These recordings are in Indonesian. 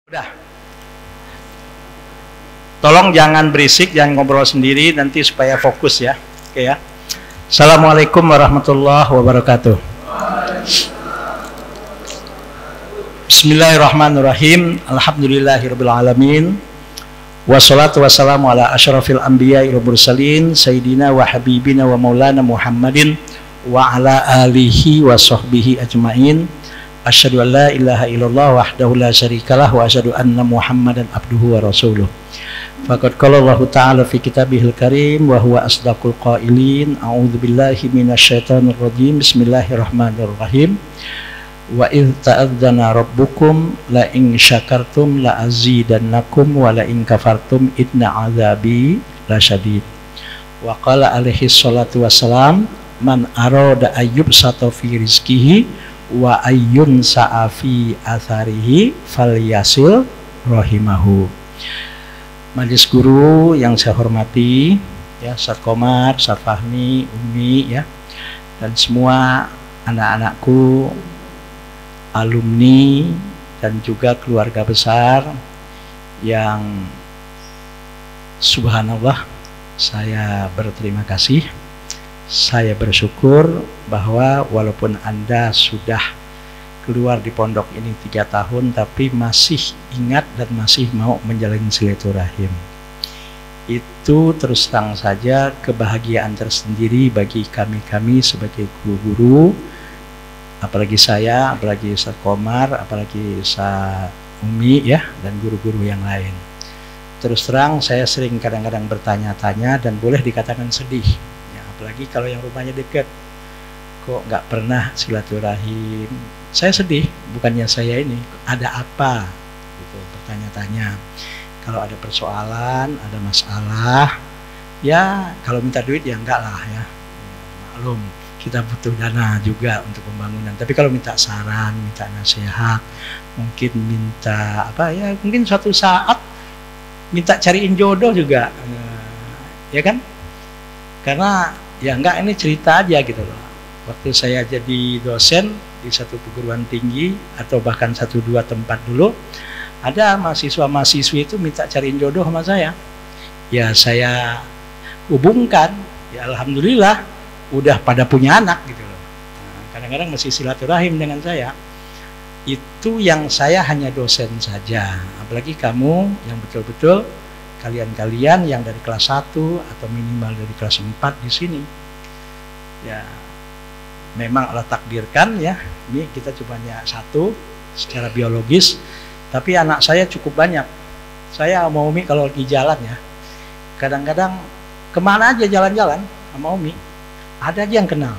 Udah. Tolong jangan berisik, jangan ngobrol sendiri nanti supaya fokus ya. Oke ya. Assalamualaikum warahmatullahi wabarakatuh. Bismillahirrahmanirrahim. Alhamdulillahirabbil alamin. Wassalatu wassalamu ala asyrafil anbiya'i wal mursalin sayyidina wa habibina wa maulana Muhammadin wa ala alihi wa sahbihi ajmain. Asyhadu an la ilaha illallah wahdahu la syarikalah wa asyhadu anna Muhammadan abduhu wa rasuluh. Faqad qala Allah ta'ala fi kitabihil karim wa huwa asdaqul qailin. A'udzubillahi minasyaitonir rajim. Bismillahirrahmanirrahim. Wa idz ta'adzana rabbukum la in syakartum la azidannakum wa la in kafartum inna azabi lasyadid. Wa qala alaihi salatu wassalam man arada ayyub sato fi rizqihi wa ayyun sa'afi atharihi falyasil rahimahu. Majelis guru yang saya hormati ya, Ustaz Komar, Ustaz Fahmi, Umi ya, dan semua anak-anakku, alumni dan juga keluarga besar yang subhanallah saya berterima kasih. Saya bersyukur bahwa walaupun Anda sudah keluar di pondok ini 3 tahun tapi masih ingat dan masih mau menjalin silaturahim. Itu terus terang saja kebahagiaan tersendiri bagi kami sebagai guru-guru, apalagi saya, apalagi Ustaz Komar, apalagi Ustaz Umi ya, dan guru-guru yang lain. Terus terang saya sering kadang-kadang bertanya-tanya dan boleh dikatakan sedih. Apalagi kalau yang rumahnya dekat, kok nggak pernah silaturahim. Saya sedih, bukannya saya ini ada apa gitu, bertanya-tanya. Kalau ada persoalan, ada masalah, ya kalau minta duit ya enggak lah ya, maklum kita butuh dana juga untuk pembangunan. Tapi kalau minta saran, minta nasihat, mungkin minta apa ya, mungkin suatu saat minta cariin jodoh juga, ya kan? Karena ya enggak, ini cerita aja gitu loh. Waktu saya jadi dosen di satu perguruan tinggi atau bahkan 1-2 tempat dulu, ada mahasiswa-mahasiswi itu minta cariin jodoh sama saya. Ya saya hubungkan, ya alhamdulillah udah pada punya anak gitu loh. Kadang-kadang masih silaturahim dengan saya. Itu yang saya hanya dosen saja. Apalagi kamu yang betul-betul kalian-kalian yang dari kelas 1 atau minimal dari kelas 4 di sini. Ya, memang Allah takdirkan ya, ini kita cuma hanya 1 secara biologis, tapi anak saya cukup banyak. Saya sama Umi kalau lagi jalan ya, kadang-kadang kemana aja jalan-jalan sama Umi, ada aja yang kenal.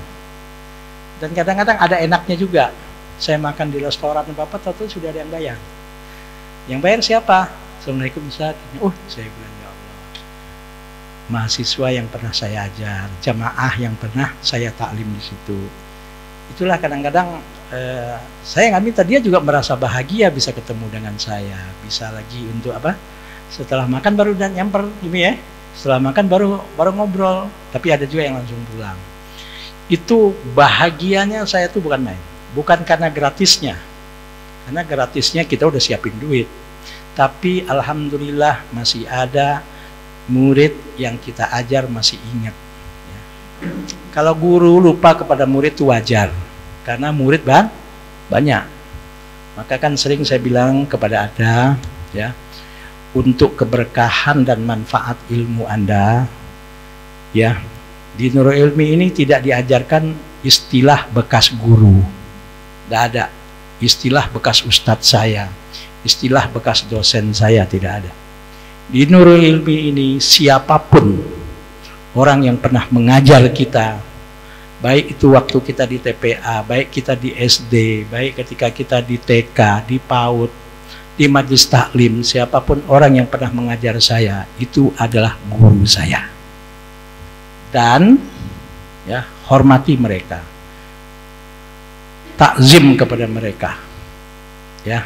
Dan kadang-kadang ada enaknya juga. Saya makan di restoran Bapak, tahu sudah ada yang bayar. Yang bayar siapa? Assalamualaikum Ustaz. Saya bilang ya Allah, mahasiswa yang pernah saya ajar, jamaah yang pernah saya taklim di situ. Itulah kadang-kadang saya nggak minta, dia juga merasa bahagia bisa ketemu dengan saya, bisa lagi untuk apa? Setelah makan baru dan nyamper ini ya. Setelah makan baru ngobrol. Tapi ada juga yang langsung pulang. Itu bahagianya saya tuh bukan main, bukan karena gratisnya. Karena gratisnya kita udah siapin duit. Tapi alhamdulillah masih ada murid yang kita ajar masih ingat ya. Kalau guru lupa kepada murid itu wajar, karena murid banyak. Maka kan sering saya bilang kepada Anda ya, untuk keberkahan dan manfaat ilmu Anda ya, di Nurul Ilmi ini tidak diajarkan istilah bekas guru, tidak ada istilah bekas ustadz saya, istilah bekas dosen saya, tidak ada. Di Nurul Ilmi ini siapapun orang yang pernah mengajar kita, baik itu waktu kita di TPA, baik kita di SD, baik ketika kita di TK, di PAUD, di majelis taklim, siapapun orang yang pernah mengajar saya, itu adalah guru saya. Dan ya, hormati mereka, takzim kepada mereka ya.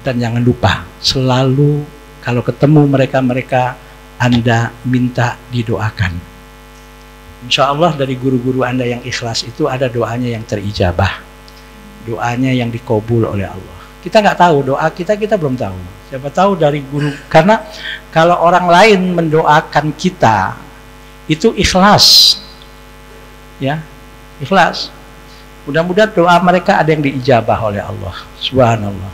Dan jangan lupa selalu kalau ketemu mereka Anda minta didoakan. Insya Allah dari guru-guru Anda yang ikhlas itu ada doanya yang terijabah, doanya yang dikabul oleh Allah. Kita nggak tahu doa kita belum tahu. Siapa tahu dari guru, karena kalau orang lain mendoakan kita itu ikhlas, ya, ikhlas. Mudah-mudahan doa mereka ada yang diijabah oleh Allah, subhanallah.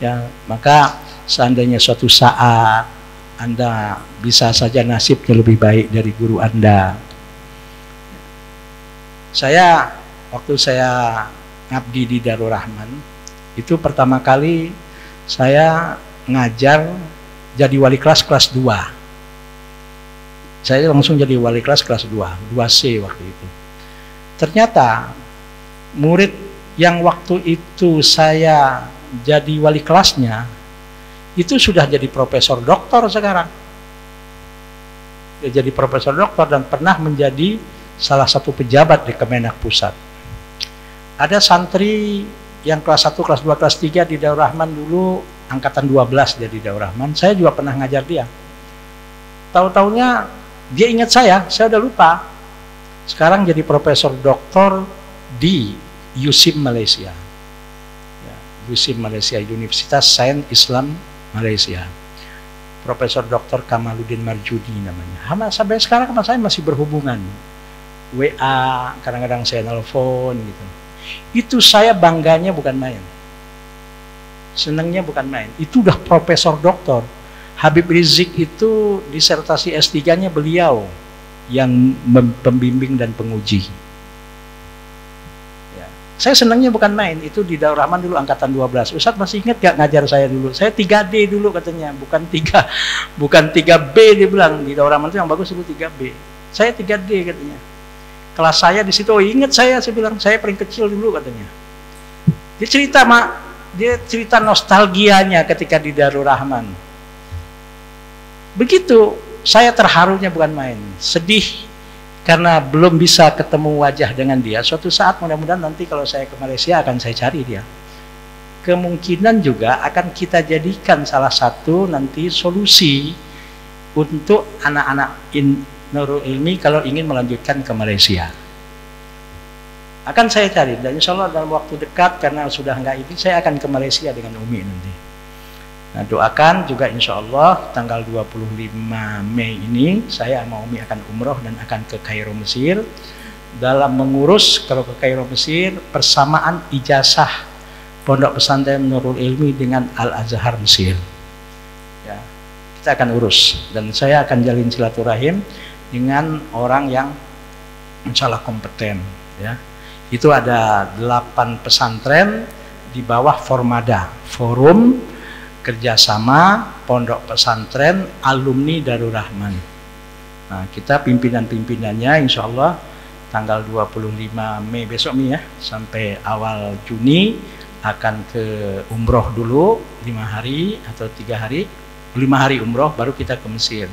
Ya, maka seandainya suatu saat Anda bisa saja nasibnya lebih baik dari guru Anda. Waktu saya ngabdi di Darul Rahman, itu pertama kali saya ngajar jadi wali kelas 2. Saya langsung jadi wali kelas 2C waktu itu. Ternyata murid yang waktu itu saya jadi wali kelasnya itu sudah jadi profesor doktor sekarang. Dia jadi profesor doktor dan pernah menjadi salah satu pejabat di Kemenak Pusat. Ada santri yang kelas 1, kelas 2, kelas 3 di Darul Rahman dulu, angkatan 12 dia di Darul Rahman. Saya juga pernah ngajar dia. Tahu-taunya dia ingat saya udah lupa. Sekarang jadi profesor doktor di USIM Malaysia. Ya, USIM Malaysia, Universitas Sains Islam Malaysia. Profesor Dr. Kamaluddin Marjudi namanya. Sampai sekarang sama saya masih berhubungan. WA, kadang-kadang saya nelfon gitu. Itu saya bangganya bukan main. Senangnya bukan main. Itu udah profesor doktor. Habib Rizik itu disertasi S3-nya beliau yang pembimbing dan penguji. Ya. Saya senangnya bukan main. Itu di Darul Rahman dulu angkatan 12. Ustadz masih ingat gak ngajar saya dulu? Saya 3D dulu katanya, bukan 3B dia bilang. Di Darul Rahman itu yang bagus itu 3B. Saya 3D katanya. Kelas saya di situ, ingat saya bilang, saya paling kecil dulu katanya. Dia cerita nostalgianya ketika di Darul Rahman. Begitu, saya terharunya bukan main, sedih karena belum bisa ketemu wajah dengan dia. Suatu saat mudah-mudahan nanti kalau saya ke Malaysia akan saya cari dia. Kemungkinan juga akan kita jadikan salah satu nanti solusi untuk anak-anak Nurul Ilmi kalau ingin melanjutkan ke Malaysia. Akan saya cari, dan insya Allah dalam waktu dekat, karena sudah nggak ini, saya akan ke Malaysia dengan Umi nanti. Nah, doakan juga insya Allah tanggal 25 Mei ini saya sama Umi akan umroh dan akan ke Kairo Mesir. Dalam mengurus kalau ke Kairo Mesir persamaan ijazah Pondok Pesantren Nurul Ilmi dengan Al-Azhar Mesir. Ya, kita akan urus dan saya akan jalin silaturahim dengan orang yang insya Allah kompeten. Ya, itu ada 8 pesantren di bawah Formada, Forum Kerjasama Pondok Pesantren Alumni Darul Rahman. Nah, kita pimpinan-pimpinannya insya Allah tanggal 25 Mei besok nih ya, sampai awal Juni akan ke umroh dulu 5 hari atau 3 hari, 5 hari umroh baru kita ke Mesir.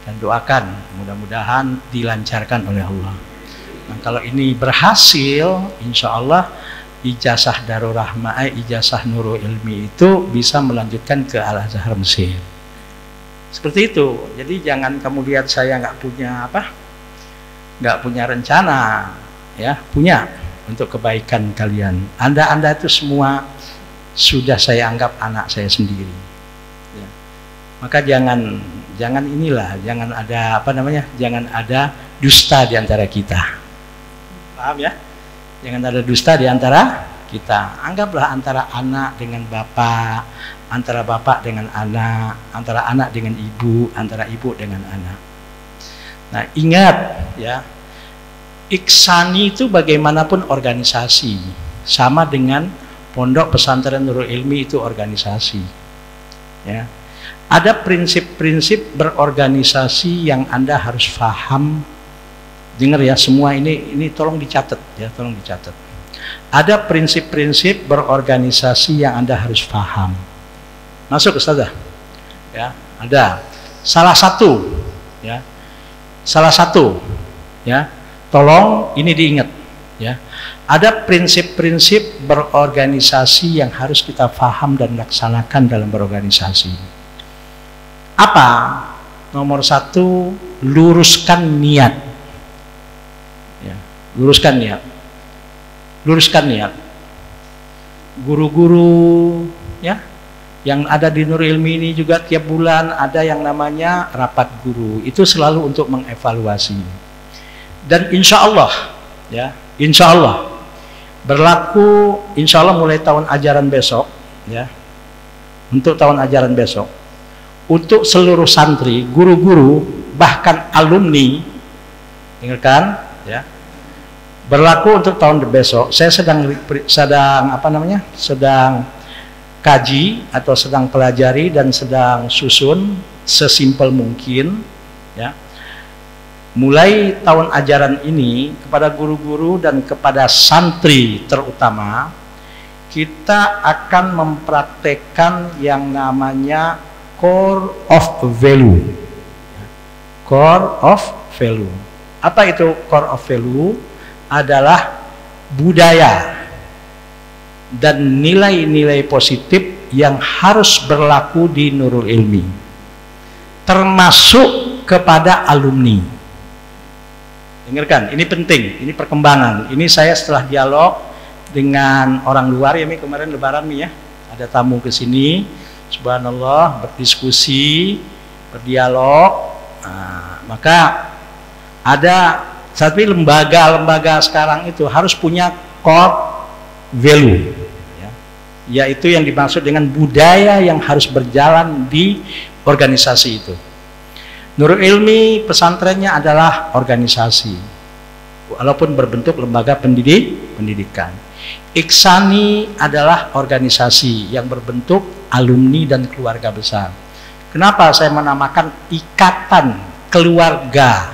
Dan doakan mudah-mudahan dilancarkan oleh Allah. Nah, kalau ini berhasil insya Allah ijazah Darul Rahman, ijazah Nurul Ilmi itu bisa melanjutkan ke Al-Azhar Mesir. Seperti itu. Jadi jangan kamu lihat saya nggak punya rencana, ya, punya untuk kebaikan kalian. Anda itu semua sudah saya anggap anak saya sendiri. Ya. Maka jangan ada jangan ada dusta di antara kita. Paham ya? Jangan ada dusta di antara kita. Anggaplah antara anak dengan bapak, antara bapak dengan anak, antara anak dengan ibu, antara ibu dengan anak. Nah, ingat ya, Iksani itu bagaimanapun organisasi, sama dengan Pondok Pesantren Nurul Ilmi itu organisasi. Ya. Ada prinsip-prinsip berorganisasi yang Anda harus paham. Dengar ya, semua ini tolong dicatat ya, tolong dicatat. Ada prinsip-prinsip berorganisasi yang Anda harus paham. Masuk Ustazah? Ya, ada. Salah satu ya. Tolong ini diingat ya. Ada prinsip-prinsip berorganisasi yang harus kita paham dan laksanakan dalam berorganisasi. Apa? Nomor 1, luruskan niat. Ya, luruskan niat. guru-guru ya yang ada di Nurul Ilmi ini juga tiap bulan ada yang namanya rapat guru, itu selalu untuk mengevaluasi. Dan insya Allah ya, insya Allah berlaku, insya Allah mulai tahun ajaran besok ya, untuk tahun ajaran besok untuk seluruh santri, guru-guru, bahkan alumni, dengarkan ya, berlaku untuk tahun besok. Saya sedang kaji atau sedang pelajari dan sedang susun sesimpel mungkin ya, mulai tahun ajaran ini kepada guru-guru dan kepada santri terutama kita akan mempraktekkan yang namanya core of value. Core of value. Apa itu core of value? Adalah budaya dan nilai-nilai positif yang harus berlaku di Nurul Ilmi, termasuk kepada alumni. Dengarkan, ini penting, ini perkembangan. Ini saya setelah dialog dengan orang luar ya, Mi, kemarin lebaran Mi ya, ada tamu ke sini, subhanallah, berdiskusi, berdialog. Nah, maka ada tapi lembaga-lembaga sekarang itu harus punya core value ya, yaitu yang dimaksud dengan budaya yang harus berjalan di organisasi itu. Nurul Ilmi pesantrennya adalah organisasi walaupun berbentuk lembaga pendidikan. Iksani adalah organisasi yang berbentuk alumni dan keluarga besar. Kenapa saya menamakan ikatan keluarga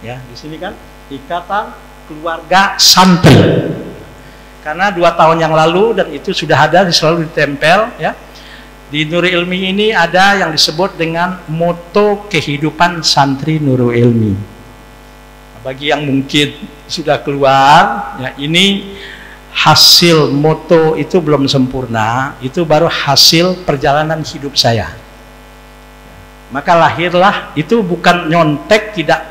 ya, di sini kan ikatan keluarga santri. Karena 2 tahun yang lalu dan itu sudah ada, selalu ditempel ya. Di Nurul Ilmi ini ada yang disebut dengan moto kehidupan santri Nurul Ilmi. Bagi yang mungkin sudah keluar ya, ini hasil moto itu belum sempurna, itu baru hasil perjalanan hidup saya. Maka lahirlah, itu bukan nyontek, tidak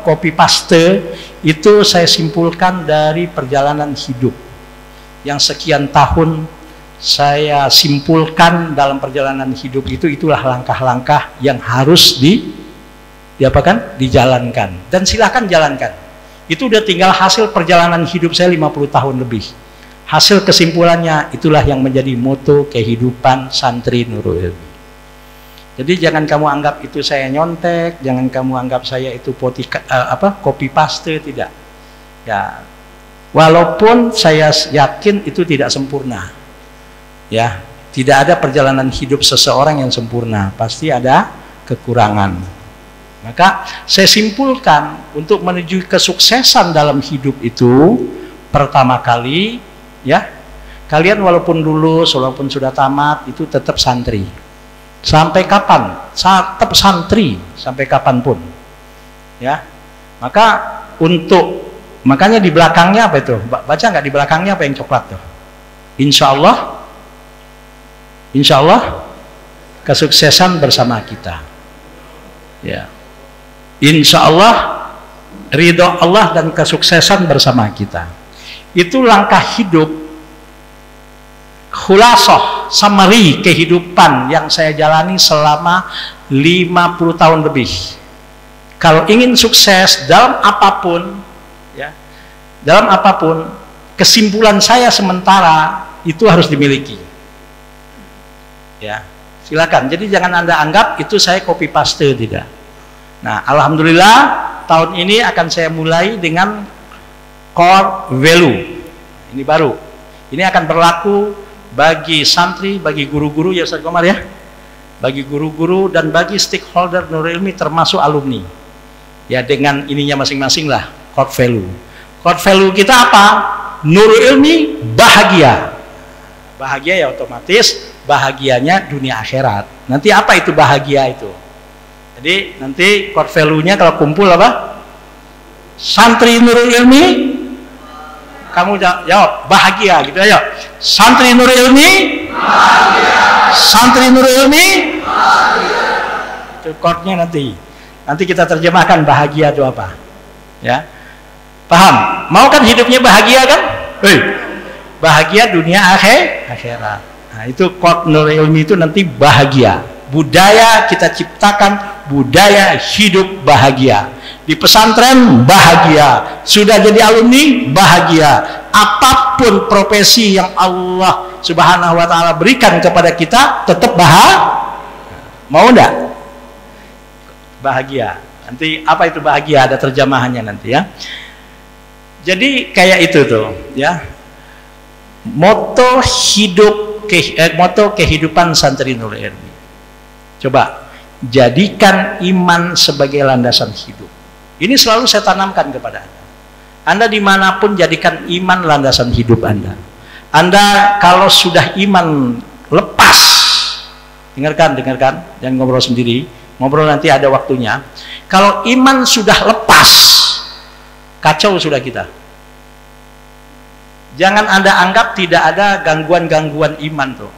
copy paste, itu saya simpulkan dari perjalanan hidup yang sekian tahun saya simpulkan dalam perjalanan hidup itu. Itulah langkah-langkah yang harus dijalankan, dan silahkan jalankan. Itu udah tinggal hasil perjalanan hidup saya 50 tahun lebih. Hasil kesimpulannya itulah yang menjadi moto kehidupan santri Nurul Ilmi. Jadi jangan kamu anggap itu saya nyontek, jangan kamu anggap saya itu copy paste, tidak. Ya, walaupun saya yakin itu tidak sempurna. Ya, tidak ada perjalanan hidup seseorang yang sempurna, pasti ada kekurangan. Maka saya simpulkan untuk menuju kesuksesan dalam hidup itu, pertama kali ya, kalian walaupun lulus, walaupun sudah tamat, itu tetap santri. Sampai kapan? Tetap santri sampai kapanpun. Ya. Maka makanya di belakangnya apa itu? Baca nggak di belakangnya apa yang coklat tuh? Insya Allah kesuksesan bersama kita. Ya. Insya Allah ridho Allah dan kesuksesan bersama kita. Itu langkah hidup, khulasah, summary kehidupan yang saya jalani selama 50 tahun lebih. Kalau ingin sukses dalam apapun ya, dalam apapun, kesimpulan saya sementara itu harus dimiliki. Ya, silakan. Jadi jangan Anda anggap itu saya copy paste, tidak. Nah, alhamdulillah tahun ini akan saya mulai dengan core value. Ini baru. Ini akan berlaku bagi santri, bagi guru-guru ya Ustaz Komar ya. Bagi guru-guru dan bagi stakeholder Nurul Ilmi termasuk alumni. Ya, dengan ininya masing-masing lah, core value. Core value kita apa? Nurul Ilmi bahagia. Bahagia ya otomatis bahagianya dunia akhirat. Nanti apa itu bahagia itu? Jadi nanti core value-nya kalau kumpul apa? Santri Nurul Ilmi, kamu jawab bahagia gitu aja. Santri Nurul Ilmi, bahagia. Santri Nurul Ilmi, bahagia. Itu core-nya nanti. Nanti kita terjemahkan bahagia itu apa. Ya. Paham? Mau kan hidupnya bahagia kan? Bahagia dunia akhirat. Nah, itu quote Nur Ilmi itu nanti bahagia. Budaya kita ciptakan budaya hidup bahagia. Di pesantren bahagia, sudah jadi alumni bahagia. Apapun profesi yang Allah Subhanahu wa taala berikan kepada kita tetap bahagia. Mau enggak? Bahagia. Nanti apa itu bahagia? Ada terjemahannya nanti ya. Jadi kayak itu tuh ya. Moto kehidupan santri Nur Ilmi. Coba jadikan iman sebagai landasan hidup. Ini selalu saya tanamkan kepada Anda. Anda dimanapun jadikan iman landasan hidup Anda. Anda kalau sudah iman lepas, dengarkan, jangan ngobrol sendiri. Ngobrol nanti ada waktunya. Kalau iman sudah lepas, kacau sudah kita. Jangan Anda anggap tidak ada gangguan-gangguan iman tuh.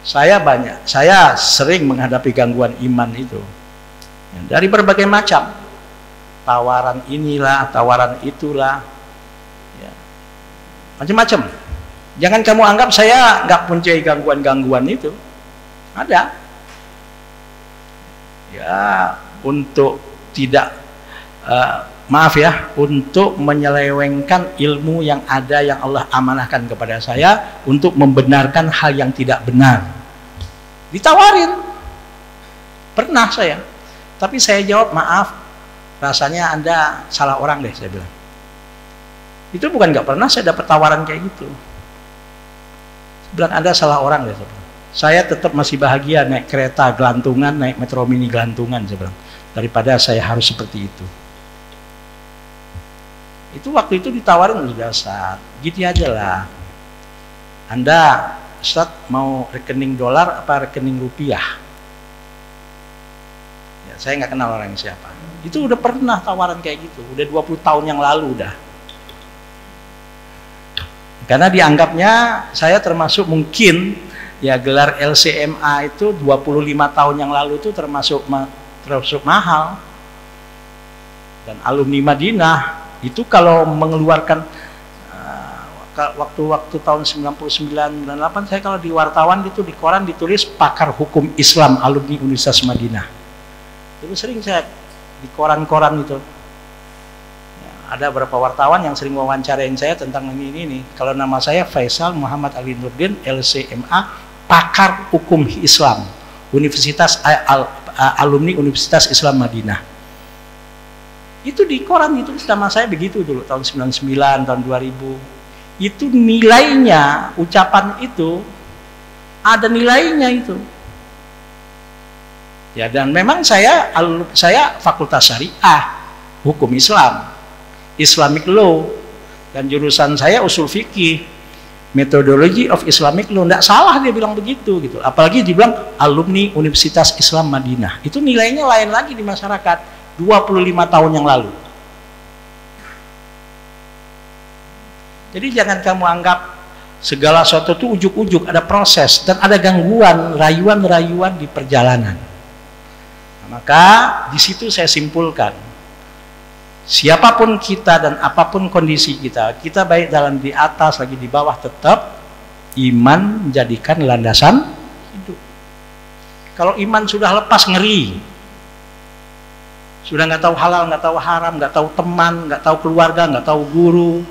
Saya sering menghadapi gangguan iman itu. Dari berbagai macam. Tawaran inilah, tawaran itulah. Ya. Macam-macam. Jangan kamu anggap saya nggak punya gangguan-gangguan itu. Ada. Ya, untuk tidak maaf ya, untuk menyelewengkan ilmu yang ada yang Allah amanahkan kepada saya untuk membenarkan hal yang tidak benar. Ditawarin. Pernah saya. Tapi saya jawab, maaf, rasanya Anda salah orang deh, saya bilang. Itu bukan nggak pernah saya dapat tawaran kayak gitu. Saya bilang, Anda salah orang deh, saya bilang. Saya tetap masih bahagia naik kereta gelantungan, naik metro mini gelantungan, saya bilang, daripada saya harus seperti itu. Itu waktu itu ditawarin udah Ustaz, gitu aja lah. Anda Ustaz mau rekening dolar apa rekening rupiah? Ya, saya nggak kenal orang siapa. Itu udah pernah tawaran kayak gitu, udah 20 tahun yang lalu udah. Karena dianggapnya saya termasuk mungkin ya gelar LCMA itu 25 tahun yang lalu itu termasuk mahal. Dan alumni Madinah itu kalau mengeluarkan waktu tahun 99-98 saya kalau di wartawan itu di koran ditulis pakar hukum Islam alumni Universitas Madinah. Dulu sering saya di koran-koran itu ya, ada beberapa wartawan yang sering wawancarain saya tentang ini. Kalau nama saya Faisal Muhammad Ali Nurdin LCMA pakar hukum Islam Universitas alumni Universitas Islam Madinah. Itu di koran itu nama saya begitu dulu tahun 99 tahun 2000. Itu nilainya, ucapan itu ada nilainya itu. Ya, dan memang saya fakultas syariah, hukum Islam, Islamic law, dan jurusan saya usul fikih, methodology of Islamic law. Nggak salah dia bilang begitu gitu. Apalagi dibilang alumni Universitas Islam Madinah. Itu nilainya lain lagi di masyarakat. 25 tahun yang lalu. Jadi jangan kamu anggap segala sesuatu itu ujuk-ujuk, ada proses dan ada gangguan, rayuan-rayuan di perjalanan. Nah, maka di situ saya simpulkan, siapapun kita dan apapun kondisi kita baik dalam di atas lagi di bawah, tetap iman menjadikan landasan hidup. Kalau iman sudah lepas, ngeri. Sudah nggak tahu halal, nggak tahu haram, nggak tahu teman, nggak tahu keluarga, nggak tahu guru,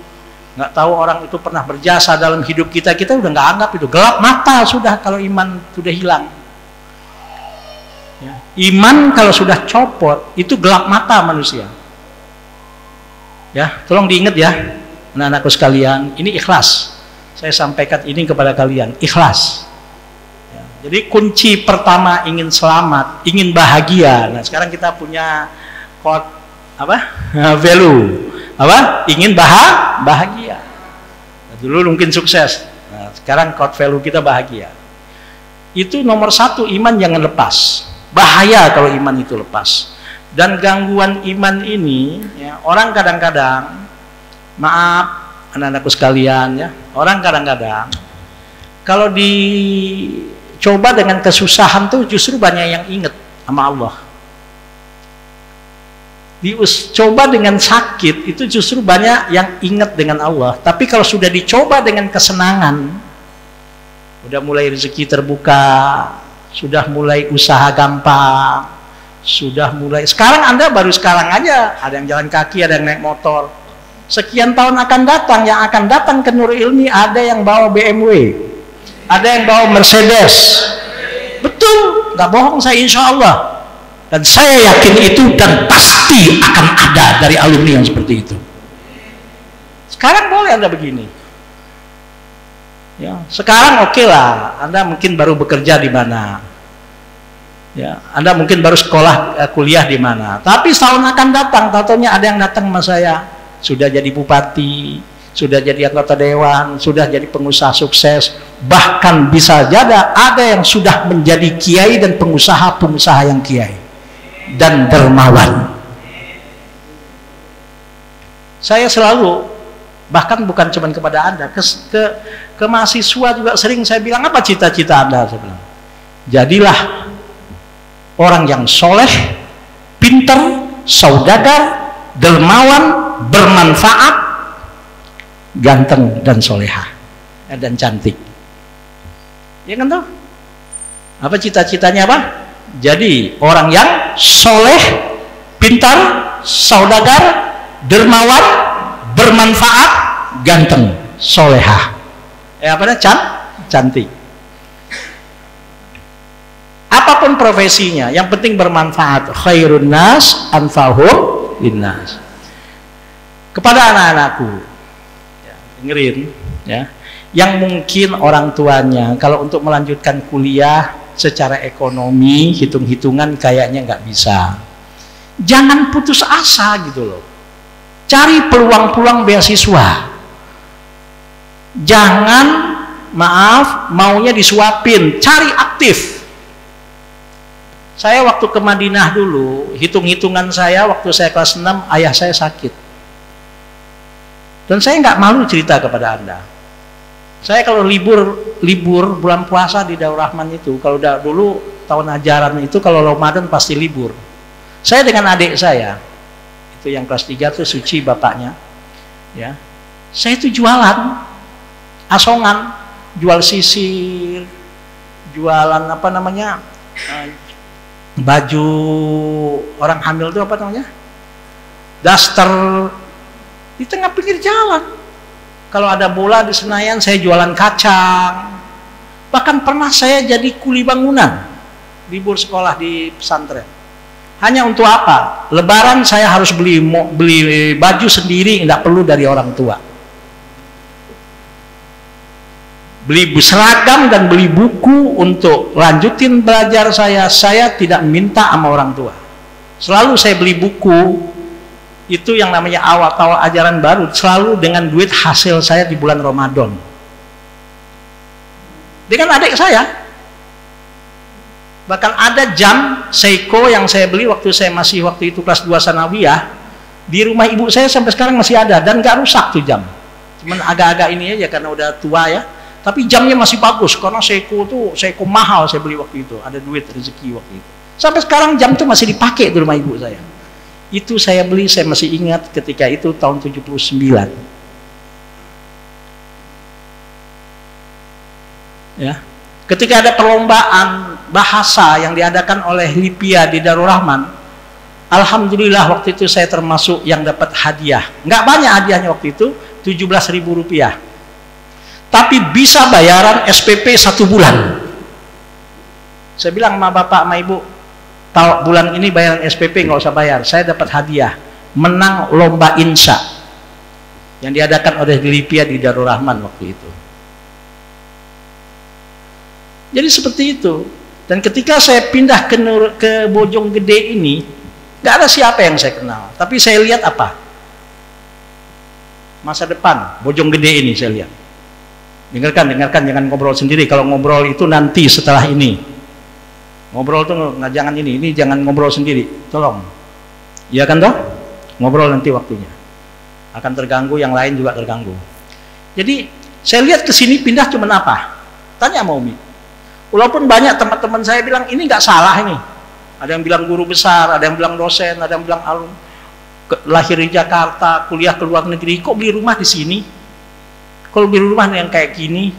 nggak tahu orang itu pernah berjasa dalam hidup kita udah nggak anggap itu, gelap mata sudah kalau iman sudah hilang. Ya. Iman kalau sudah copot itu gelap mata manusia. Ya, tolong diingat ya, anak-anakku sekalian, ini ikhlas. Saya sampaikan ini kepada kalian, ikhlas. Jadi kunci pertama ingin selamat, ingin bahagia. Nah sekarang kita punya quote apa? Value apa? Ingin bahagia. Nah, dulu mungkin sukses. Nah, sekarang quote value kita bahagia. Itu nomor satu, iman jangan lepas. Bahaya kalau iman itu lepas. Dan gangguan iman ini, ya, orang kadang-kadang, maaf anak-anakku sekalian ya, orang kadang-kadang kalau coba dengan kesusahan tuh justru banyak yang inget sama Allah. Dicoba dengan sakit itu justru banyak yang ingat dengan Allah. Tapi kalau sudah dicoba dengan kesenangan, udah mulai rezeki terbuka, sudah mulai usaha gampang, sudah mulai sekarang Anda baru sekarang aja ada yang jalan kaki, ada yang naik motor. Sekian tahun akan datang, yang akan datang ke Nur Ilmi ada yang bawa BMW, ada yang bawa Mercedes. Betul, nggak bohong saya, insya Allah. Dan saya yakin itu dan pasti akan ada dari alumni yang seperti itu. Sekarang boleh Anda begini. Ya, sekarang oke lah, Anda mungkin baru bekerja di mana. Ya, Anda mungkin baru sekolah kuliah di mana. Tapi setahun akan datang, tahu-taunya ada yang datang sama saya, sudah jadi bupati, sudah jadi anggota dewan, sudah jadi pengusaha sukses, bahkan bisa jadi ada yang sudah menjadi kiai dan pengusaha-pengusaha yang kiai dan dermawan. Saya selalu, bahkan bukan cuma kepada Anda, ke mahasiswa juga sering saya bilang, apa cita-cita Anda? Saya bilang, jadilah orang yang soleh, pinter, saudagar, dermawan, bermanfaat, ganteng dan soleha dan cantik. Ya kan tuh? Apa cita-citanya apa? Jadi orang yang soleh, pintar, saudagar, dermawan, bermanfaat, ganteng, soleha. Apa namanya? Cantik. Apapun profesinya, yang penting bermanfaat. Khairun nas anfa'uhum linnas. Kepada anak-anakku, ya, dengerin, ya, yang mungkin orang tuanya kalau untuk melanjutkan kuliah secara ekonomi, hitung-hitungan kayaknya nggak bisa. Jangan putus asa gitu loh. Cari peluang-peluang beasiswa. Jangan, maaf, maunya disuapin. Cari aktif. Saya waktu ke Madinah dulu, hitung-hitungan saya waktu saya kelas 6, ayah saya sakit. Dan saya nggak malu cerita kepada Anda. Saya kalau libur bulan puasa di Darul Rahman itu, kalau dulu tahun ajaran itu kalau Ramadan pasti libur. Saya dengan adik saya, itu yang kelas 3 tuh Suci bapaknya, ya. Saya itu jualan asongan, jual sisir, jualan apa namanya, baju orang hamil itu apa namanya, daster, di tengah pinggir jalan. Kalau ada bola di Senayan, saya jualan kacang. Bahkan pernah saya jadi kuli bangunan, libur sekolah di pesantren. Hanya untuk apa? Lebaran saya harus beli baju sendiri, tidak perlu dari orang tua. Beli seragam dan beli buku untuk lanjutin belajar saya tidak minta sama orang tua. Selalu saya beli buku, itu yang namanya awal ajaran baru, selalu dengan duit hasil saya di bulan Ramadan. Dengan adik saya. Bahkan ada jam Seiko yang saya beli waktu saya masih waktu itu kelas 2 sanawiyah, di rumah ibu saya sampai sekarang masih ada dan gak rusak tuh jam. Cuman agak-agak ini aja karena udah tua ya. Tapi jamnya masih bagus karena Seiko tuh Seiko mahal saya beli waktu itu. Ada duit rezeki waktu itu. Sampai sekarang jam tuh masih dipakai di rumah ibu saya. Itu saya beli, saya masih ingat ketika itu tahun 79. Ya. Ketika ada perlombaan bahasa yang diadakan oleh Lipia di Darul Rahman, alhamdulillah waktu itu saya termasuk yang dapat hadiah. Nggak banyak hadiahnya waktu itu, 17.000 rupiah. Tapi bisa bayaran SPP 1 bulan. Saya bilang sama bapak sama ibu, tahu bulan ini bayaran SPP nggak usah bayar, saya dapat hadiah, menang lomba insya yang diadakan oleh Lipia di Darul Rahman waktu itu. Jadi seperti itu. Dan ketika saya pindah ke Bojonggede ini, nggak ada siapa yang saya kenal, tapi saya lihat apa masa depan Bojonggede ini. Saya lihat, dengarkan, jangan ngobrol sendiri. Kalau ngobrol itu nanti setelah ini. Ngobrol tuh nggak, jangan ini jangan ngobrol sendiri, tolong. Iya kan toh? Ngobrol nanti waktunya akan terganggu, yang lain juga terganggu. Jadi saya lihat ke sini pindah cuman apa? Tanya sama Umi. Walaupun banyak teman-teman saya bilang ini nggak salah ini. Ada yang bilang guru besar, ada yang bilang dosen, ada yang bilang alum. lahir di Jakarta, kuliah ke luar negeri, kok beli rumah di sini? Kalau beli rumah yang kayak gini.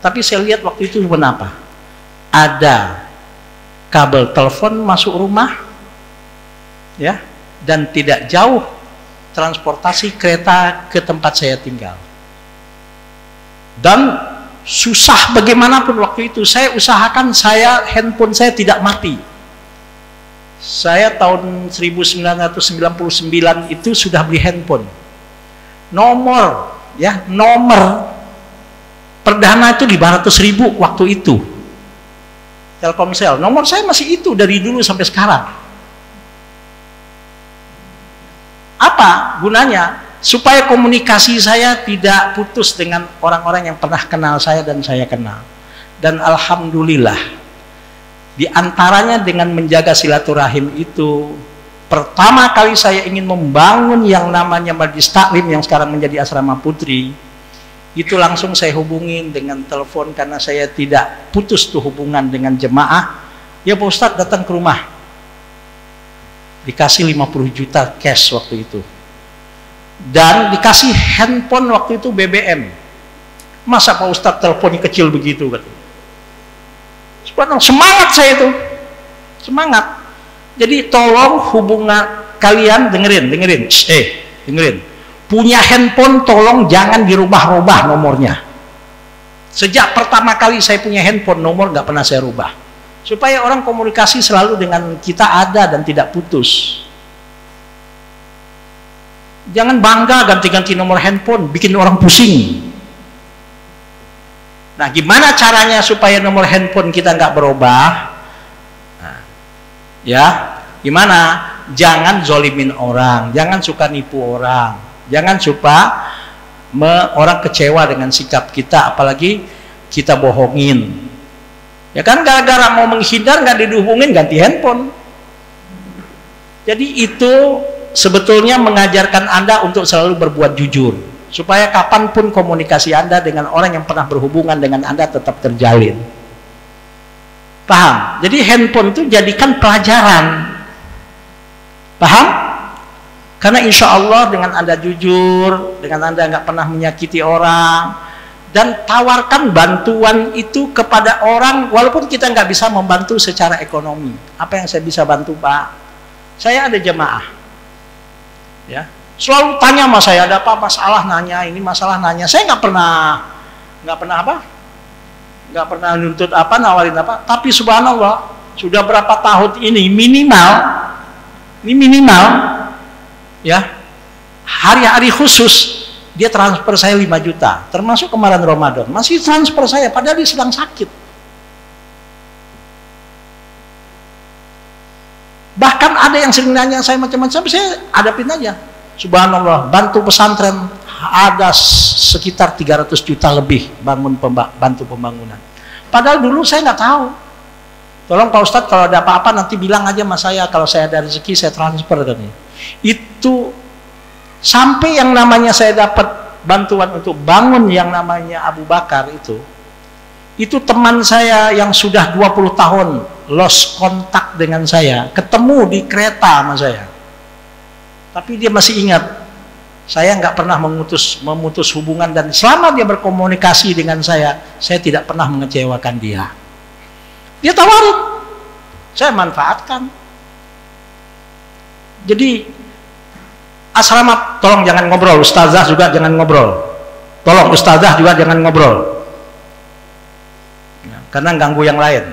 Tapi saya lihat waktu itu kenapa? Ada kabel telepon masuk rumah, ya, dan tidak jauh transportasi kereta ke tempat saya tinggal. Dan susah bagaimanapun waktu itu saya usahakan handphone saya tidak mati. Saya tahun 1999 itu sudah beli handphone. Nomor perdana itu 500.000 waktu itu. Telkomsel. Nomor saya masih itu dari dulu sampai sekarang. Apa gunanya? Supaya komunikasi saya tidak putus dengan orang-orang yang pernah kenal saya dan saya kenal. Dan alhamdulillah, di antaranya dengan menjaga silaturahim itu, pertama kali saya ingin membangun yang namanya Majlis Taklim yang sekarang menjadi Asrama Putri, itu langsung saya hubungin dengan telepon karena saya tidak putus tuh hubungan dengan jemaah. Ya Pak Ustadz datang ke rumah, dikasih 50 juta cash waktu itu. Dan dikasih handphone waktu itu BBM. Masa Pak Ustadz teleponnya kecil begitu? Semangat saya itu, semangat. Jadi tolong hubungan kalian dengerin. Punya handphone tolong jangan dirubah-rubah nomornya. Sejak pertama kali saya punya handphone, nomor nggak pernah saya rubah. Supaya orang komunikasi selalu dengan kita ada dan tidak putus. Jangan bangga ganti-ganti nomor handphone, bikin orang pusing. Nah, gimana caranya supaya nomor handphone kita nggak berubah? Nah, ya, gimana? Jangan zolimin orang, jangan suka nipu orang, jangan suka orang kecewa dengan sikap kita, apalagi kita bohongin. Ya kan, gara-gara mau menghindar nggak dihubungin, ganti handphone. Jadi itu sebetulnya mengajarkan Anda untuk selalu berbuat jujur, supaya kapanpun komunikasi Anda dengan orang yang pernah berhubungan dengan Anda tetap terjalin. Paham? Jadi handphone itu jadikan pelajaran. Paham? Karena insya Allah dengan Anda jujur, dengan Anda nggak pernah menyakiti orang, dan tawarkan bantuan itu kepada orang, walaupun kita nggak bisa membantu secara ekonomi. Apa yang saya bisa bantu, Pak? Saya ada jemaah. Ya, selalu tanya sama saya, ada apa masalah, nanya ini masalah, nanya. Saya nggak pernah nuntut apa, nawarin apa. Tapi subhanallah, sudah berapa tahun ini minimal ya, hari-hari khusus dia transfer saya 5 juta, termasuk kemarin Ramadan masih transfer saya padahal dia sedang sakit. Bahkan ada yang sering nanya saya macam-macam, saya hadapin aja. Subhanallah, bantu pesantren ada sekitar 300 juta lebih bantu pembangunan. Padahal dulu saya nggak tahu. Tolong Pak Ustadz kalau ada apa-apa nanti bilang aja sama saya, kalau saya ada rezeki saya transfer katanya. Itu sampai yang namanya saya dapat bantuan untuk bangun yang namanya Abu Bakar itu teman saya yang sudah 20 tahun lost kontak dengan saya, ketemu di kereta sama saya, tapi dia masih ingat saya nggak pernah memutus hubungan, dan selama dia berkomunikasi dengan saya tidak pernah mengecewakan dia. Dia tawarin, saya manfaatkan. Jadi asrama tolong jangan ngobrol, ustazah juga jangan ngobrol, tolong ustazah juga jangan ngobrol karena ganggu yang lain.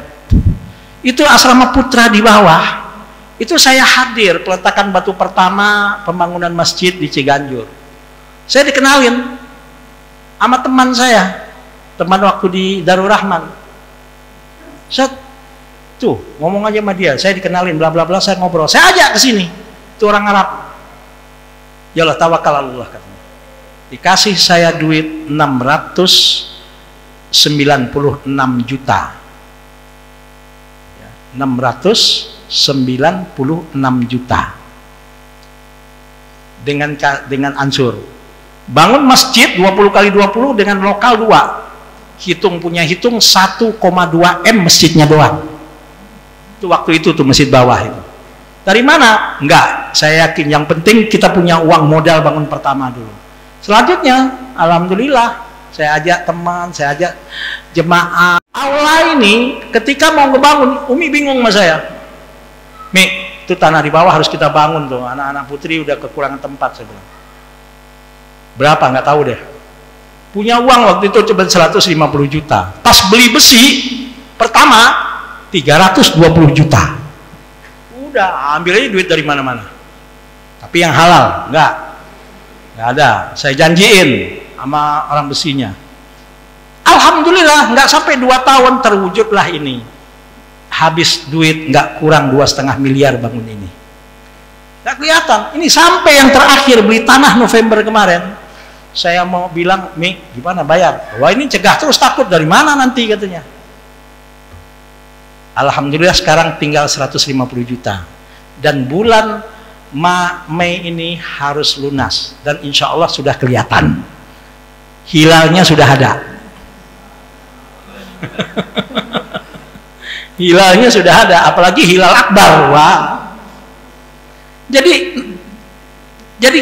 Itu asrama putra di bawah, itu saya hadir peletakan batu pertama pembangunan masjid di Ciganjur. Saya dikenalin sama teman saya, teman waktu di Darul Rahman. Tuh ngomong aja sama dia, saya dikenalin bla bla bla, saya ngobrol, saya ajak ke sini. Itu orang Arab. Ya Allah, tawakal Allah katanya. Dikasih saya duit 696 juta. 696 juta dengan ansur. Bangun masjid 20 kali 20 dengan lokal 2. Punya 1,2 M masjidnya doang. Itu waktu itu tuh masjid bawah itu. Dari mana? Enggak, saya yakin yang penting kita punya uang modal bangun pertama dulu. Selanjutnya, alhamdulillah, saya ajak teman, saya ajak jemaah. Aula ini ketika mau ngebangun, Umi bingung sama saya. Mi, itu tanah di bawah harus kita bangun tuh. Anak-anak putri udah kekurangan tempat, saya bilang. Berapa? Nggak tahu deh. Punya uang waktu itu cuma 150 juta. Pas beli besi pertama 320 juta. Udah ambil aja duit dari mana-mana. Tapi yang halal nggak ada. Saya janjiin sama orang besinya. Alhamdulillah nggak sampai 2 tahun terwujudlah ini. Habis duit nggak kurang 2,5 miliar bangun ini. Nggak kelihatan. Ini sampai yang terakhir beli tanah November kemarin. Saya mau bilang, Mi, gimana bayar? Wah, ini cegah terus, takut dari mana nanti katanya. Alhamdulillah sekarang tinggal 150 juta. Dan bulan Mei ini harus lunas. Dan insya Allah sudah kelihatan. Hilalnya sudah ada. Hilalnya sudah ada, apalagi hilal akbar. Wah. Jadi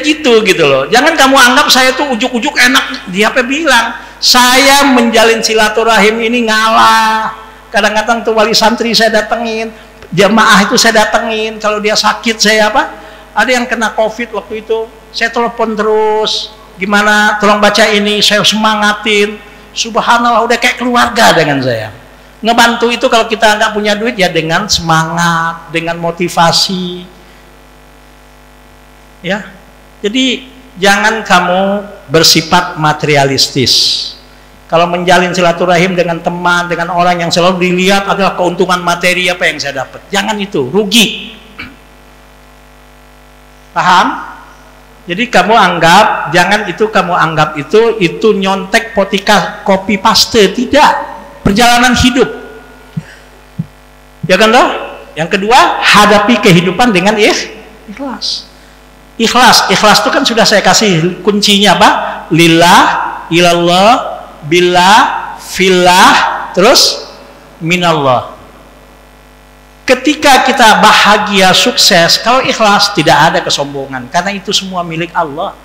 gitu loh. Jangan kamu anggap saya tuh ujuk-ujuk enak. Dia apa bilang? Saya menjalin silaturahim ini ngalah. Kadang-kadang tuh wali santri saya datengin, jamaah itu saya datengin. Kalau dia sakit saya apa? Ada yang kena COVID waktu itu, saya telepon terus. Gimana? Tolong baca ini, saya semangatin. Subhanallah, udah kayak keluarga dengan saya. Ngebantu itu kalau kita nggak punya duit ya dengan semangat, dengan motivasi. Ya. Jadi jangan kamu bersifat materialistis. Kalau menjalin silaturahim dengan teman, dengan orang yang selalu dilihat adalah keuntungan materi apa yang saya dapat. Jangan itu, rugi. Paham? Jadi kamu anggap, jangan itu kamu anggap itu nyontek potika copy paste, tidak. Perjalanan hidup. Ya kan toh? Yang kedua, hadapi kehidupan dengan ikhlas. Ikhlas itu kan sudah saya kasih kuncinya apa? Lillah, ilallah, billah, fillah, terus minallah. Ketika kita bahagia, sukses, kalau ikhlas tidak ada kesombongan, karena itu semua milik Allah.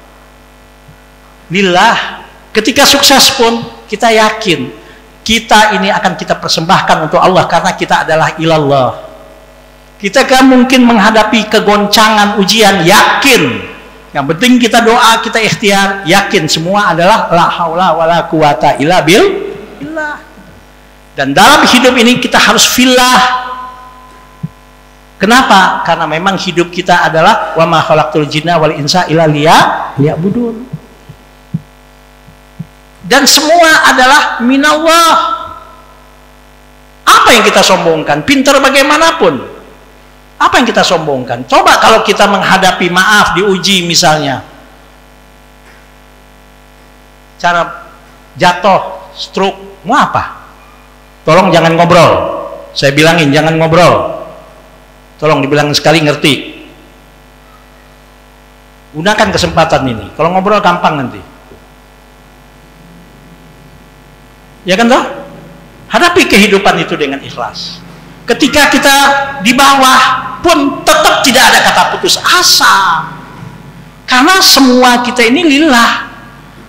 Lillah. Ketika sukses pun kita yakin kita ini akan kita persembahkan untuk Allah karena kita adalah ilallah. Kita kan mungkin menghadapi kegoncangan ujian, yakin. Yang penting kita doa, kita ikhtiar, yakin semua adalah la haula wala quwata illa billah. Dan dalam hidup ini kita harus fillah. Kenapa? Karena memang hidup kita adalah wa ma khalaqtul jinna wal insa illa liya'budun. Dan semua adalah minallah. Apa yang kita sombongkan? Pintar bagaimanapun. Apa yang kita sombongkan? Coba kalau kita menghadapi maaf, diuji misalnya. Cara jatuh, stroke, mau apa? Tolong jangan ngobrol. Saya bilangin jangan ngobrol. Tolong dibilangin sekali ngerti. Gunakan kesempatan ini. Kalau ngobrol gampang nanti. Ya kan toh? Hadapi kehidupan itu dengan ikhlas. Ketika kita di bawah pun tetap tidak ada kata putus asa. Karena semua kita ini lillah.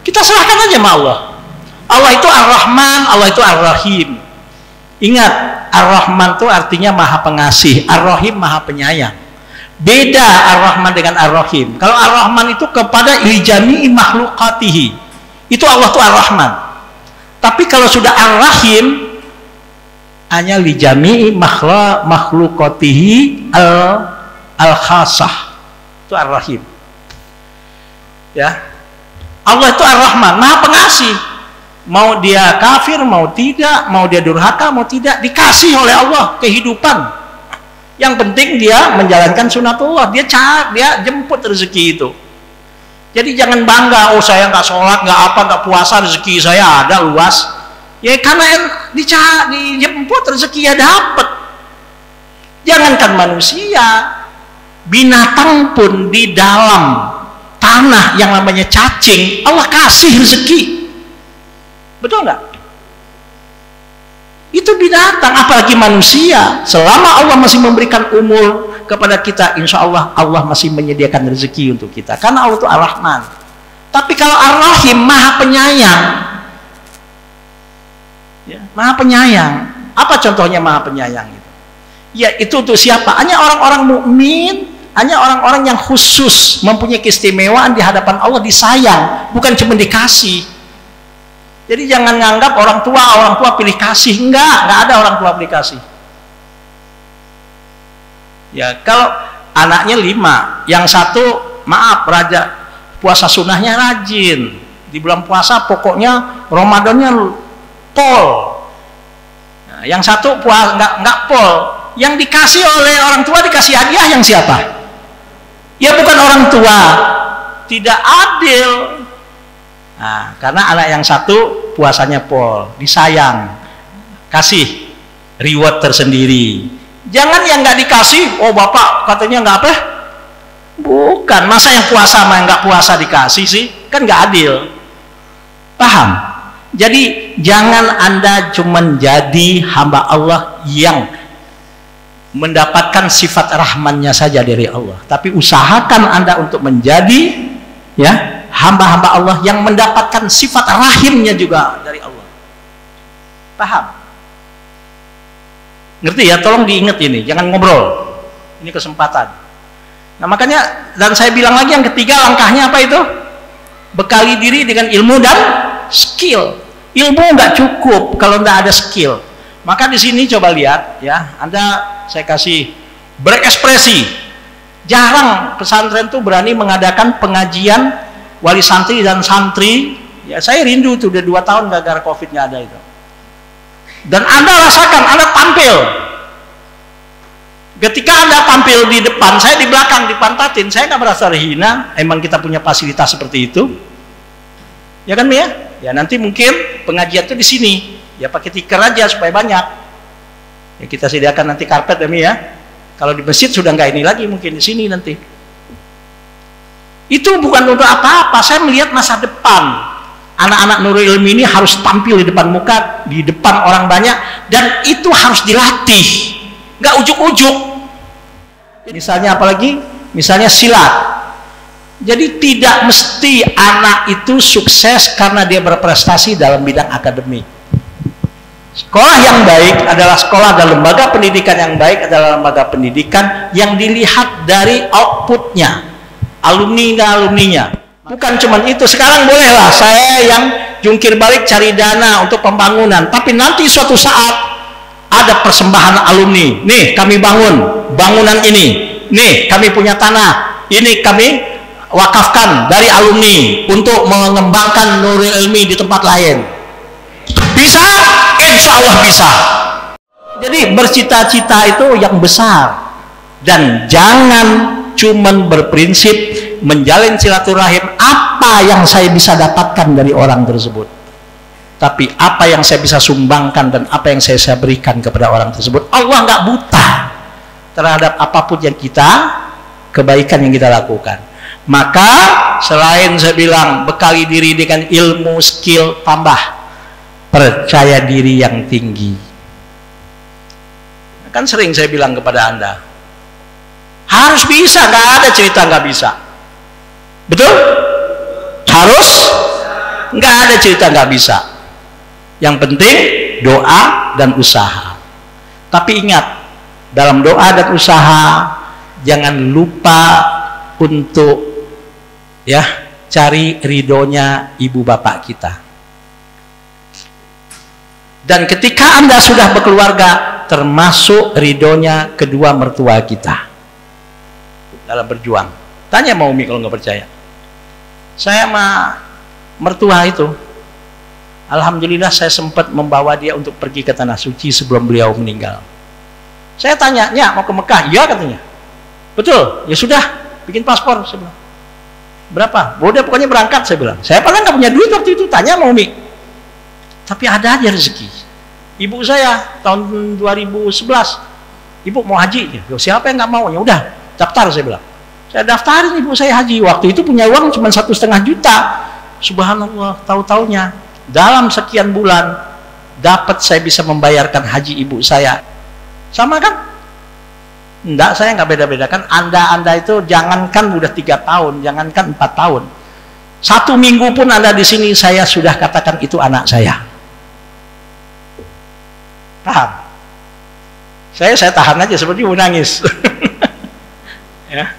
Kita serahkan aja sama Allah. Allah itu Ar-Rahman, Allah itu Ar-Rahim. Ingat, Ar-Rahman itu artinya Maha Pengasih, Ar-Rahim Maha Penyayang. Beda Ar-Rahman dengan Ar-Rahim. Kalau Ar-Rahman itu kepada iljami'i makhlukatihi. Itu Allah itu Ar-Rahman. Tapi kalau sudah Ar-Rahim hanya li jami'i makhlukatihi al-khasah. Itu Ar-Rahim. Ya. Allah itu Ar-Rahman, Maha Pengasih. Mau dia kafir, mau tidak, mau dia durhaka, mau tidak, dikasih oleh Allah kehidupan. Yang penting dia menjalankan sunatullah, dia jemput rezeki itu. Jadi jangan bangga, oh saya nggak sholat, nggak apa, nggak puasa, rezeki saya ada luas. Ya karena dijemput rezeki ya dapat. Jangankan manusia, binatang pun di dalam tanah yang namanya cacing, Allah kasih rezeki. Betul nggak? Itu binatang, apalagi manusia. Selama Allah masih memberikan umur, kepada kita, insya Allah Allah masih menyediakan rezeki untuk kita, karena Allah itu Ar-Rahman. Tapi kalau Ar-Rahim, Maha Penyayang, ya, Maha Penyayang. Apa contohnya Maha Penyayang itu? Ya, itu untuk siapa? Hanya orang-orang mukmin, hanya orang-orang yang khusus mempunyai keistimewaan di hadapan Allah, disayang, bukan cuma dikasih. Jadi jangan nganggap orang tua pilih kasih. Enggak ada orang tua pilih kasih. Ya, kalau anaknya 5, yang satu maaf raja puasa sunnahnya rajin, di bulan puasa pokoknya Ramadannya pol. Nah, yang satu puasa nggak pol, yang dikasih oleh orang tua dikasih hadiah yang siapa? Ya bukan orang tua, tidak adil. Nah, karena anak yang satu puasanya pol, disayang, kasih reward tersendiri. Jangan yang nggak dikasih, oh bapak katanya nggak apa? Bukan, masa yang puasa sama yang nggak puasa dikasih sih? Kan nggak adil. Paham? Jadi jangan Anda cuma jadi hamba Allah yang mendapatkan sifat rahmannya saja dari Allah, tapi usahakan Anda untuk menjadi ya hamba-hamba Allah yang mendapatkan sifat rahimnya juga dari Allah. Paham? Ngerti ya? Tolong diingat ini, jangan ngobrol. Ini kesempatan. Nah makanya, dan saya bilang lagi yang ketiga langkahnya apa itu? Bekali diri dengan ilmu dan skill. Ilmu nggak cukup kalau nggak ada skill. Maka di sini coba lihat ya, saya kasih berekspresi. Jarang pesantren tuh berani mengadakan pengajian wali santri dan santri. Ya saya rindu tuh, udah 2 tahun gara-gara COVID nggak ada itu. Dan Anda rasakan, Anda tampil. Ketika Anda tampil di depan, saya di belakang dipantatin, saya nggak merasa terhina. Emang kita punya fasilitas seperti itu, ya kan Mia? Ya nanti mungkin pengajian tuh di sini, ya pakai tikar aja supaya banyak. Ya kita sediakan nanti karpet ya Mia. Kalau di masjid sudah nggak ini lagi, mungkin di sini nanti. Itu bukan untuk apa-apa. Saya melihat masa depan. Anak-anak Nurul Ilmi ini harus tampil di depan muka, di depan orang banyak, dan itu harus dilatih. Nggak ujuk-ujuk. Misalnya apalagi? Misalnya silat. Jadi tidak mesti anak itu sukses karena dia berprestasi dalam bidang akademik. Sekolah yang baik adalah sekolah dan lembaga pendidikan yang baik adalah lembaga pendidikan yang dilihat dari outputnya, alumni dan alumninya. Bukan cuma itu. Sekarang bolehlah saya yang jungkir balik cari dana untuk pembangunan, tapi nanti suatu saat ada persembahan alumni. Nih kami bangun bangunan ini, nih kami punya tanah, ini kami wakafkan dari alumni untuk mengembangkan Nurul Ilmi di tempat lain. Bisa? Insya Allah bisa. Jadi bercita-cita itu yang besar, dan jangan cuman berprinsip menjalin silaturahim apa yang saya bisa dapatkan dari orang tersebut, tapi apa yang saya bisa sumbangkan dan apa yang saya berikan kepada orang tersebut. Allah nggak buta terhadap apapun yang kebaikan yang kita lakukan. Maka selain saya bilang bekali diri dengan ilmu, skill, tambah percaya diri yang tinggi. Kan sering saya bilang kepada Anda, harus bisa, nggak ada cerita nggak bisa. Betul? Harus, nggak ada cerita nggak bisa. Yang penting doa dan usaha. Tapi ingat, dalam doa dan usaha jangan lupa untuk ya cari ridhonya ibu bapak kita. Dan ketika Anda sudah berkeluarga, termasuk ridhonya kedua mertua kita dalam berjuang. Tanya mau Umi kalau nggak percaya. Saya sama mertua itu, alhamdulillah saya sempat membawa dia untuk pergi ke Tanah Suci sebelum beliau meninggal. Saya tanya, "Nya mau ke Mekah?" "Iya," katanya. "Betul?" "Ya sudah, bikin paspor." Saya bilang. "Berapa?" "Udah pokoknya berangkat," saya bilang. Saya padahal nggak punya duit waktu itu. Tanya mau Umi. Tapi ada aja rezeki. Ibu saya tahun 2011, "Ibu mau haji." "Siapa yang nggak mau?" "Ya udah, daftar," saya bilang. Saya daftarin ibu saya haji. Waktu itu punya uang cuma 1,5 juta. Subhanallah, tahu-taunya dalam sekian bulan dapat saya bisa membayarkan haji ibu saya. Sama kan? Enggak, saya nggak beda-bedakan. Anda itu jangankan udah 3 tahun, jangankan 4 tahun. 1 minggu pun Anda di sini, saya sudah katakan itu anak saya. Paham? Saya tahan aja seperti mau nangis. Ya.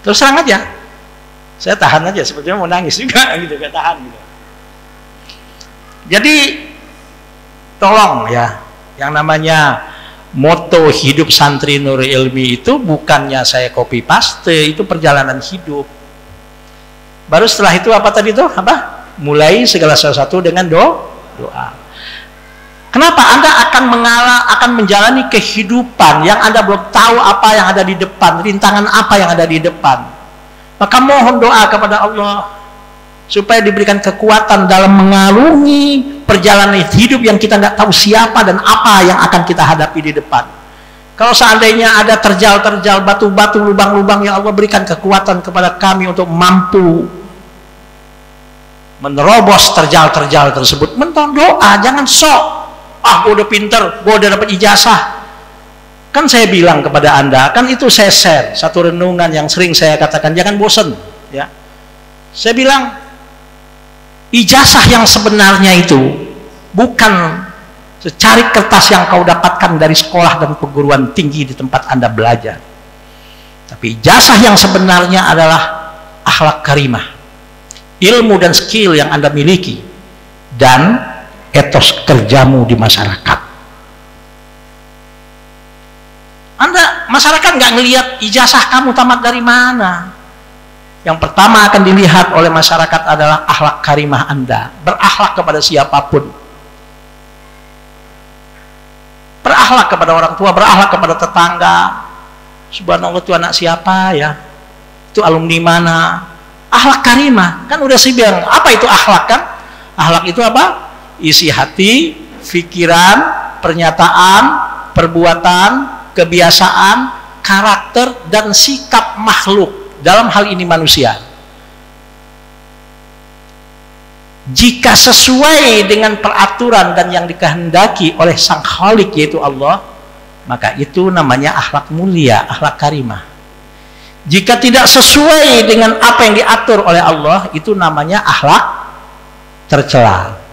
Terus terang aja. Saya tahan aja sepertinya mau nangis juga gitu, gak tahan gitu. Jadi tolong ya, yang namanya moto hidup santri Nurul Ilmi itu bukannya saya copy paste, itu perjalanan hidup. Baru setelah itu apa tadi tuh? Apa? Mulai segala sesuatu dengan doa. Kenapa Anda akan menjalani kehidupan yang Anda belum tahu apa yang ada di depan, rintangan apa yang ada di depan? Maka mohon doa kepada Allah supaya diberikan kekuatan dalam mengarungi perjalanan hidup yang kita nggak tahu siapa dan apa yang akan kita hadapi di depan. Kalau seandainya ada terjal-terjal, batu-batu, lubang-lubang, yang Allah berikan kekuatan kepada kami untuk mampu menerobos terjal-terjal tersebut. Menton doa, jangan sok. Gue udah pinter, gue udah dapat ijazah. Kan saya bilang kepada Anda, kan itu saya share satu renungan yang sering saya katakan, jangan bosen ya. Saya bilang ijazah yang sebenarnya itu bukan secari kertas yang kau dapatkan dari sekolah dan perguruan tinggi di tempat Anda belajar, tapi ijazah yang sebenarnya adalah akhlak karimah, ilmu dan skill yang Anda miliki, dan etos kerjamu di masyarakat. Masyarakat nggak ngelihat ijazah kamu tamat dari mana. Yang pertama akan dilihat oleh masyarakat adalah akhlak karimah Anda, berakhlak kepada siapapun, berakhlak kepada orang tua, berakhlak kepada tetangga. Subhanallah, itu anak siapa ya? Itu alumni mana? Akhlak karimah, kan udah sih bilang apa itu akhlak kan? Akhlak itu apa? Isi hati, pikiran, pernyataan, perbuatan, kebiasaan, karakter, dan sikap makhluk, dalam hal ini manusia. Jika sesuai dengan peraturan dan yang dikehendaki oleh Sang Khalik, yaitu Allah, maka itu namanya akhlak mulia, akhlak karimah. Jika tidak sesuai dengan apa yang diatur oleh Allah, itu namanya akhlak tercela.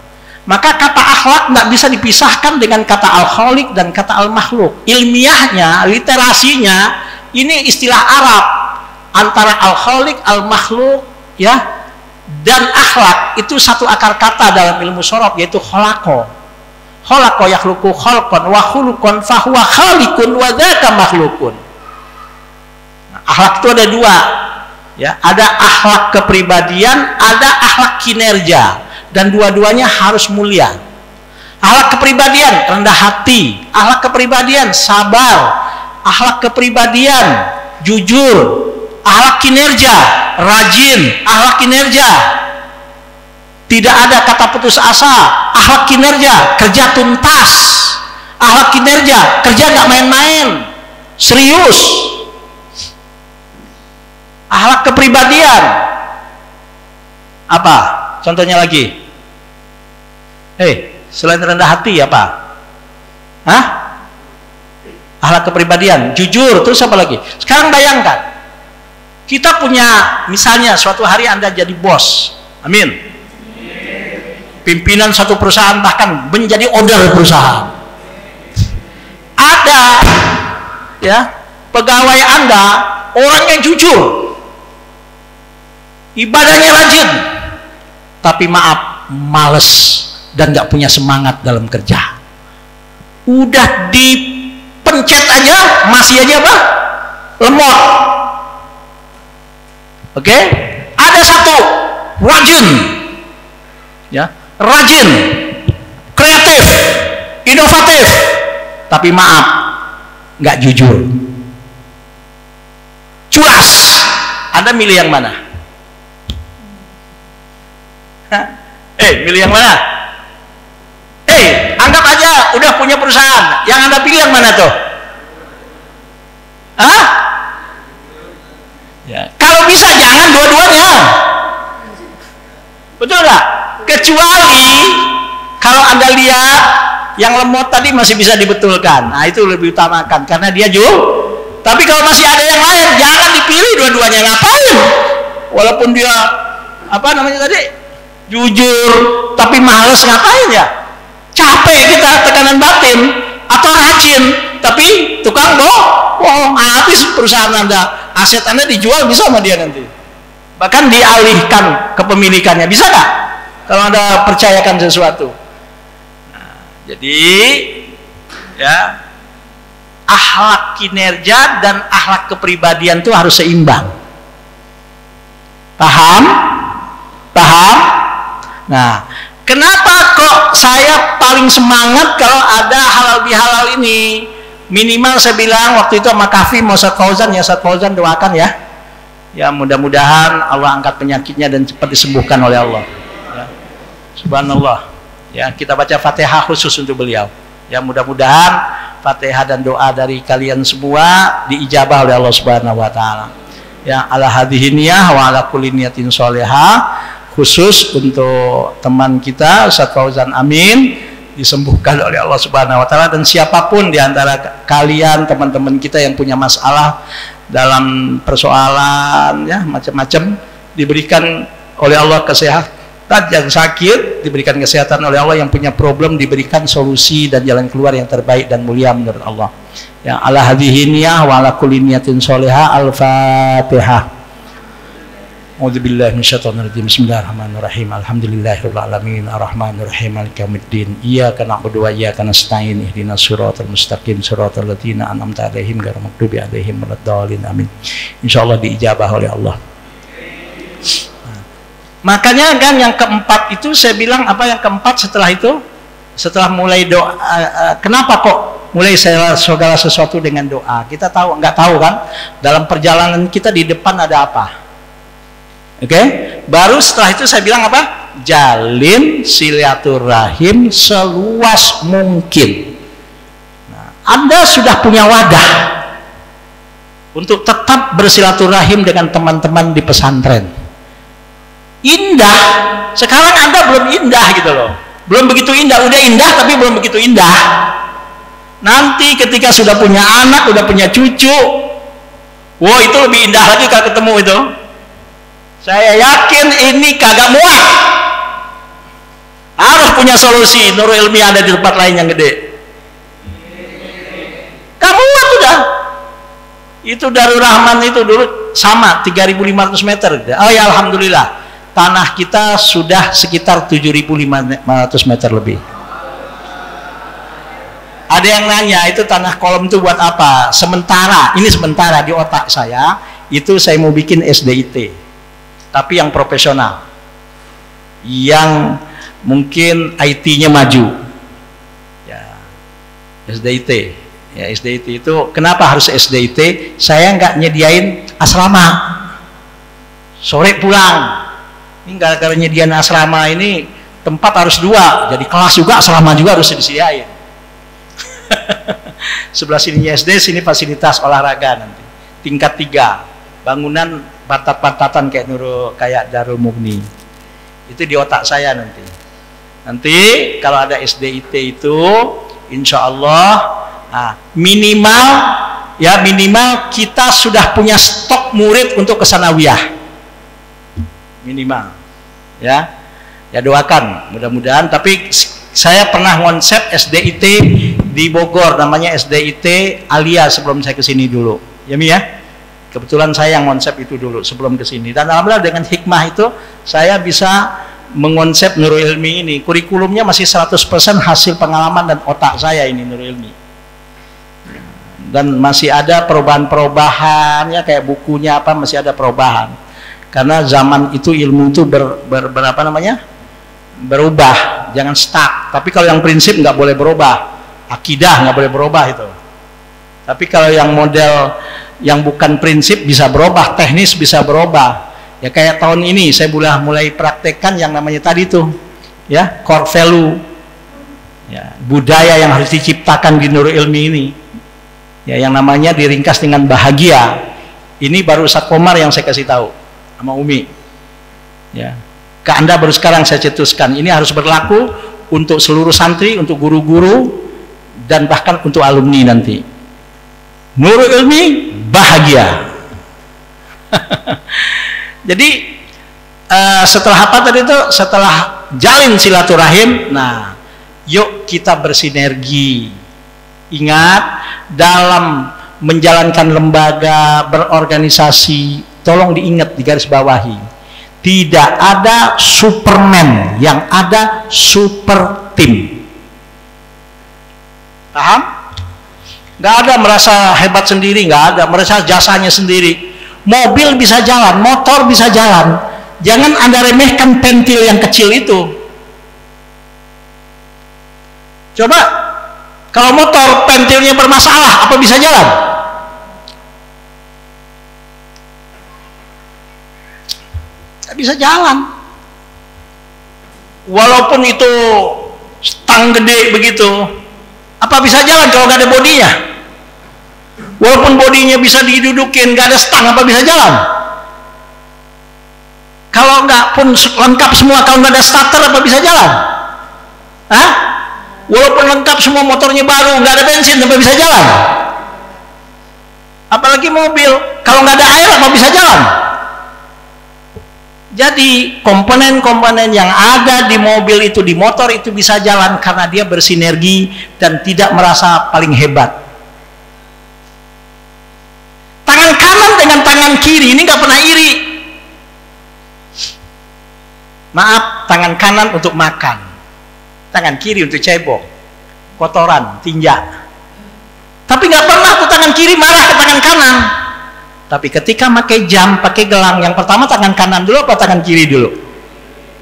Maka kata akhlak tidak bisa dipisahkan dengan kata al-khaliq dan kata al-makhluk. Ilmiahnya, literasinya, ini istilah Arab antara al-khaliq, al-makhluk ya, dan akhlak itu satu akar kata dalam ilmu sorof, yaitu kholako. Kholako yakhluqu kholqan wa khuluqan fahuwa khaliqun wa dzaka makhlukun. Nah, akhlak itu ada dua ya, ada akhlak kepribadian, ada akhlak kinerja. Dan dua-duanya harus mulia. Akhlak kepribadian rendah hati, akhlak kepribadian sabar, akhlak kepribadian jujur, akhlak kinerja rajin, akhlak kinerja tidak ada kata putus asa, akhlak kinerja kerja tuntas, akhlak kinerja kerja nggak main-main, serius. Akhlak kepribadian apa? Contohnya lagi, selain rendah hati apa? Akhlak kepribadian, jujur, terus apa lagi? Sekarang bayangkan, kita punya, misalnya suatu hari Anda jadi bos, amin, pimpinan satu perusahaan, bahkan menjadi owner perusahaan. Ada ya pegawai Anda orang yang jujur, ibadahnya rajin, tapi maaf, males dan gak punya semangat dalam kerja. Udah dipencet aja masih aja apa? Lemot. Oke? Ada satu rajin ya, rajin, kreatif, inovatif, tapi maaf, gak jujur, culas. Anda milih yang mana? Milih yang mana? Anggap aja udah punya perusahaan, yang Anda pilih yang mana tuh? Ya, kalau bisa jangan dua-duanya, betul nggak? Kecuali kalau Anda lihat yang lemot tadi masih bisa dibetulkan. Nah, itu lebih utamakan karena dia tapi kalau masih ada yang lain, jangan dipilih dua-duanya. Ngapain? Walaupun dia apa namanya tadi jujur tapi males, ngapain ya? Capek kita, tekanan batin. Atau rajin tapi tukang bohong, habis perusahaan Anda, aset Anda dijual bisa sama dia nanti, bahkan dialihkan kepemilikannya, bisa nggak kalau Anda percayakan sesuatu. Nah, jadi ya, akhlak kinerja dan akhlak kepribadian itu harus seimbang. Paham? Nah, kenapa kok saya paling semangat kalau ada halal bihalal ini? Minimal saya bilang waktu itu sama Kafi mau Ustaz Fauzan, ya Ustaz Fauzan doakan ya. Ya mudah-mudahan Allah angkat penyakitnya dan cepat disembuhkan oleh Allah. Ya. Subhanallah. Ya, kita baca Fatihah khusus untuk beliau. Ya, mudah-mudahan Fatihah dan doa dari kalian semua diijabah oleh Allah Subhanahu wa taala. Ya, ala hadhihi niyah wa ala kulli niyatin sholihah, khusus untuk teman kita Ustaz Fauzan Amin disembuhkan oleh Allah Subhanahu wa taala, dan siapapun di antara kalian teman-teman kita yang punya masalah dalam persoalan ya macam-macam diberikan oleh Allah kesehatan, yang sakit diberikan kesehatan oleh Allah, yang punya problem diberikan solusi dan jalan keluar yang terbaik dan mulia menurut Allah. Ya, ala hadhihi niyah wa ala kulli niyatin sholihah. Al-Fatihah. A'udzubillahi minasyaitonir rajim. Bismillahirrahmanirrahim. Alhamdulillahirabbil alamin. Arrahmanirrahim. Maliki yaumiddin. Iyyaka na'budu wa iyyaka nasta'in. Ihdinas siratal mustaqim. Siratal ladzina an'amta 'alaihim ghairil maghdubi 'alaihim waladdallin. Amin. Insyaallah diijabah oleh Allah. Makanya kan yang keempat itu saya bilang apa, yang keempat setelah itu, setelah mulai doa, kenapa kok mulai segala sesuatu dengan doa? Kita nggak tahu kan dalam perjalanan kita di depan ada apa. Oke, baru setelah itu saya bilang apa? Jalin silaturahim seluas mungkin. Nah, Anda sudah punya wadah untuk tetap bersilaturahim dengan teman-teman di pesantren. Indah, sekarang Anda belum indah gitu loh, belum begitu indah. Udah indah tapi belum begitu indah. Nanti ketika sudah punya anak, udah punya cucu, wow, itu lebih indah lagi kalau ketemu itu. Saya yakin ini kagak muat, harus punya solusi. Nurul Ilmi ada di tempat lain yang gede, kamu muat udah. Itu Darul Rahman itu dulu sama 3.500 meter. Oh ya, alhamdulillah tanah kita sudah sekitar 7.500 meter lebih. Ada yang nanya, itu tanah kolom itu buat apa? Sementara, ini sementara di otak saya, itu saya mau bikin SDIT. Tapi yang profesional, yang mungkin IT-nya maju, ya SDIT. Ya, SDIT itu kenapa harus SDIT? Saya nggak nyediain asrama, sore pulang. Ini gara-gara nyediain asrama ini tempat harus 2, jadi kelas juga, asrama juga harus disediain. Sebelah sininya SD, sini fasilitas olahraga nanti. Tingkat 3, bangunan pantat-pantatan kayak Darul Mughni. Itu di otak saya nanti. Nanti kalau ada SDIT itu, insya Allah minimal kita sudah punya stok murid untuk kesanawiyah. Minimal, ya doakan mudah-mudahan. Tapi saya pernah konsep SDIT di Bogor, namanya SDIT Alia sebelum saya kesini dulu. Ya Mi ya. Kebetulan saya yang konsep itu dulu sebelum ke sini, dan alhamdulillah dengan hikmah itu saya bisa mengonsep Nurul Ilmi ini. Kurikulumnya masih 100% hasil pengalaman dan otak saya ini Nurul Ilmi, dan masih ada perubahan-perubahan ya, kayak bukunya apa masih ada perubahan, karena zaman itu ilmu itu berubah, jangan stuck. Tapi kalau yang prinsip nggak boleh berubah, akidah nggak boleh berubah itu. Tapi kalau yang model yang bukan prinsip bisa berubah, teknis bisa berubah. Ya kayak tahun ini saya mulai praktekkan yang namanya tadi tuh, ya core value, ya budaya yang harus diciptakan di Nurul Ilmi ini. Ya yang namanya diringkas dengan bahagia. Ini baru Ustaz Komar yang saya kasih tahu sama Umi. Ya, ke Anda baru sekarang saya cetuskan. Ini harus berlaku untuk seluruh santri, untuk guru-guru, dan bahkan untuk alumni nanti. Nurul ilmi bahagia. Jadi setelah apa tadi itu? Setelah jalin silaturahim, nah yuk kita bersinergi. Ingat, dalam menjalankan lembaga, berorganisasi, tolong diingat, digarisbawahi, tidak ada Superman, yang ada super tim. Paham? Nggak ada merasa hebat sendiri, nggak ada merasa jasanya sendiri. Mobil bisa jalan, motor bisa jalan, jangan Anda remehkan pentil yang kecil itu. Coba kalau motor pentilnya bermasalah, apa bisa jalan? Nggak bisa jalan. Walaupun itu stang gede begitu, apa bisa jalan kalau nggak ada bodinya? Walaupun bodinya bisa didudukin, nggak ada stang, apa bisa jalan? Kalau nggak pun lengkap semua, kalau nggak ada starter, apa bisa jalan? Hah? Walaupun lengkap semua, motornya baru, nggak ada bensin, apa bisa jalan? Apalagi mobil, kalau nggak ada air, apa bisa jalan? Jadi komponen-komponen yang ada di mobil itu, di motor itu bisa jalan karena dia bersinergi dan tidak merasa paling hebat. Tangan kanan dengan tangan kiri ini nggak pernah iri. Maaf, tangan kanan untuk makan, tangan kiri untuk cebok, kotoran, tinja. Tapi nggak pernah tuh tangan kiri marah ke tangan kanan. Tapi ketika pakai jam, pakai gelang, yang pertama tangan kanan dulu apa tangan kiri dulu?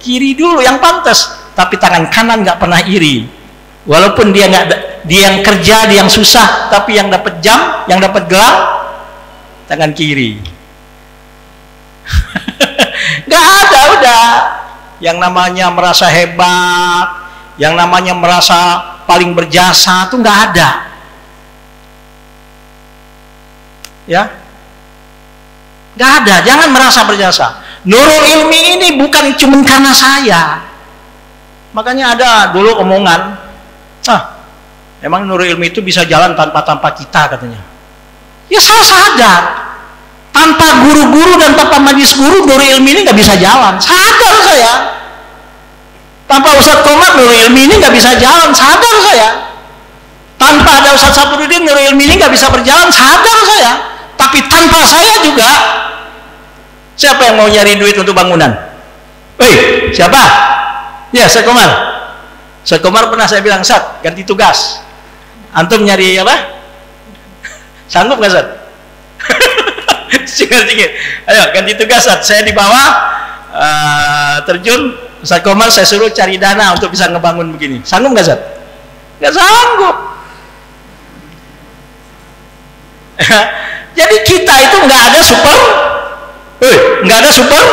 Kiri dulu yang pantas. Tapi tangan kanan nggak pernah iri. Walaupun dia yang kerja, dia yang susah, tapi yang dapat jam, yang dapat gelang, tangan kiri. Nggak ada udah. Yang namanya merasa hebat, yang namanya merasa paling berjasa, tuh nggak ada. Ya. Nggak ada, jangan merasa berjasa. Nurul ilmi ini bukan cuma karena saya. Makanya ada dulu omongan, emang nurul ilmi itu bisa jalan tanpa kita katanya. Ya saya sadar, tanpa guru-guru dan tanpa majlis guru, nurul ilmi ini nggak bisa jalan. Sadar saya. Tanpa Ustadz Komar, nurul ilmi ini nggak bisa jalan. Sadar saya. Tanpa ada Ustadz Sapuruddin, nurul ilmi ini nggak bisa berjalan. Sadar saya. Tapi tanpa saya juga, siapa yang mau nyari duit untuk bangunan? Woi, siapa? Ya, Ustadz Komar. Ustadz Komar pernah saya bilang, Ustadz, ganti tugas. Antum nyari apa? Sanggup nggak, Ustadz? Sikit-sikit. Ayo, ganti tugas, Ustadz. Saya di bawah, terjun. Ustadz Komar saya suruh cari dana untuk bisa ngebangun begini. Sanggup nggak, Ustadz? Nggak sanggup. Jadi kita itu nggak ada super, nggak ada super,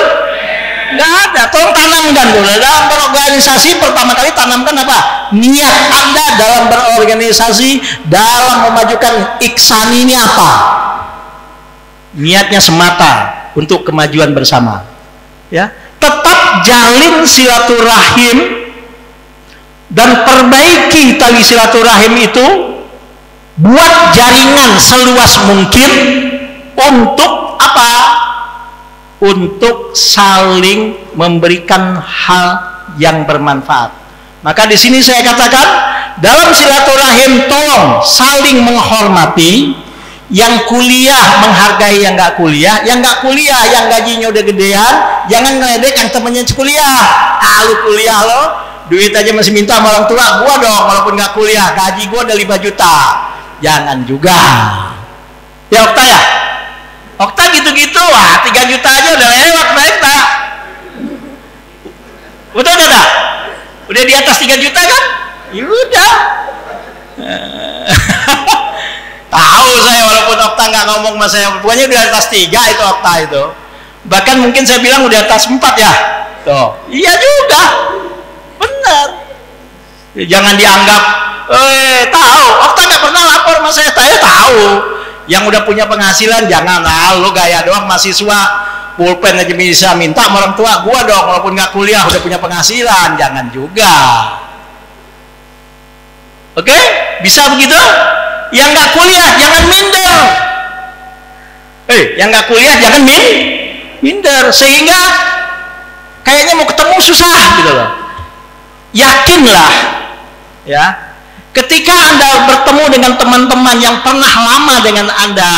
nggak ada. Tolong tanamkan dulu dalam berorganisasi. Pertama kali tanamkan apa? Niat Anda dalam berorganisasi, dalam memajukan Iksan ini apa? Niatnya semata untuk kemajuan bersama. Ya, tetap jalin silaturahim dan perbaiki tali silaturahim itu. Buat jaringan seluas mungkin untuk apa? Untuk saling memberikan hal yang bermanfaat. Maka di sini saya katakan, dalam silaturahim tolong saling menghormati. Yang kuliah menghargai yang nggak kuliah, yang nggak kuliah, yang gajinya udah gedean, jangan ngeledek yang temennya kuliah. Lu kuliah lo, duit aja masih minta sama orang tua, gua dong walaupun nggak kuliah, gaji gua udah 5 juta. Jangan juga. Ya Okta ya? Okta gitu-gitu, 3 juta aja udah lewat mereka. Betul gak? Udah di atas 3 juta kan? Ya udah. Tahu saya walaupun Okta nggak ngomong sama saya, pokoknya udah atas 3 itu Okta itu. Bahkan mungkin saya bilang udah atas 4 ya. Tuh. Iya juga. Benar. Ya, jangan dianggap tahu, Okta nggak pernah lapor sama saya tahu. Yang udah punya penghasilan jangan lo gaya doang mahasiswa pulpen aja bisa minta sama orang tua. Gua dong walaupun nggak kuliah udah punya penghasilan, jangan juga. Oke? Bisa begitu? Yang nggak kuliah jangan minder. Yang nggak kuliah jangan minder, sehingga kayaknya mau ketemu susah gitu loh. Yakinlah ya, ketika Anda bertemu dengan teman-teman yang pernah lama dengan Anda,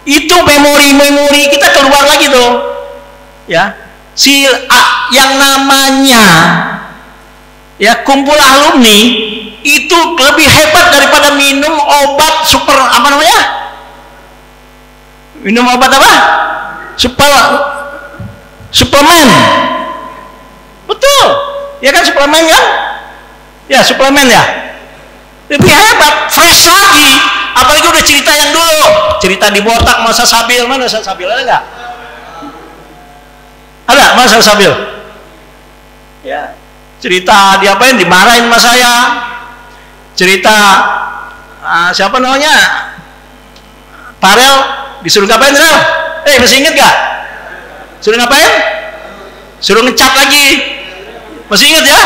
itu memori-memori kita keluar lagi tuh ya. Yang namanya ya kumpul alumni itu lebih hebat daripada minum obat super, apa namanya, minum obat apa, suplemen, betul ya kan, suplemen kan ya, suplemen ya, lebih hebat, fresh lagi. Apalagi udah cerita yang dulu, cerita di botak masa Sabil. Mana masa Sabil, ada nggak? Ada masa Sabil ya, cerita diapain, dimarahin sama saya, cerita siapa namanya, Farel disuruh ngapain, Rel? Masih inget gak? Suruh ngapain? Suruh ngecat lagi. Masih inget ya?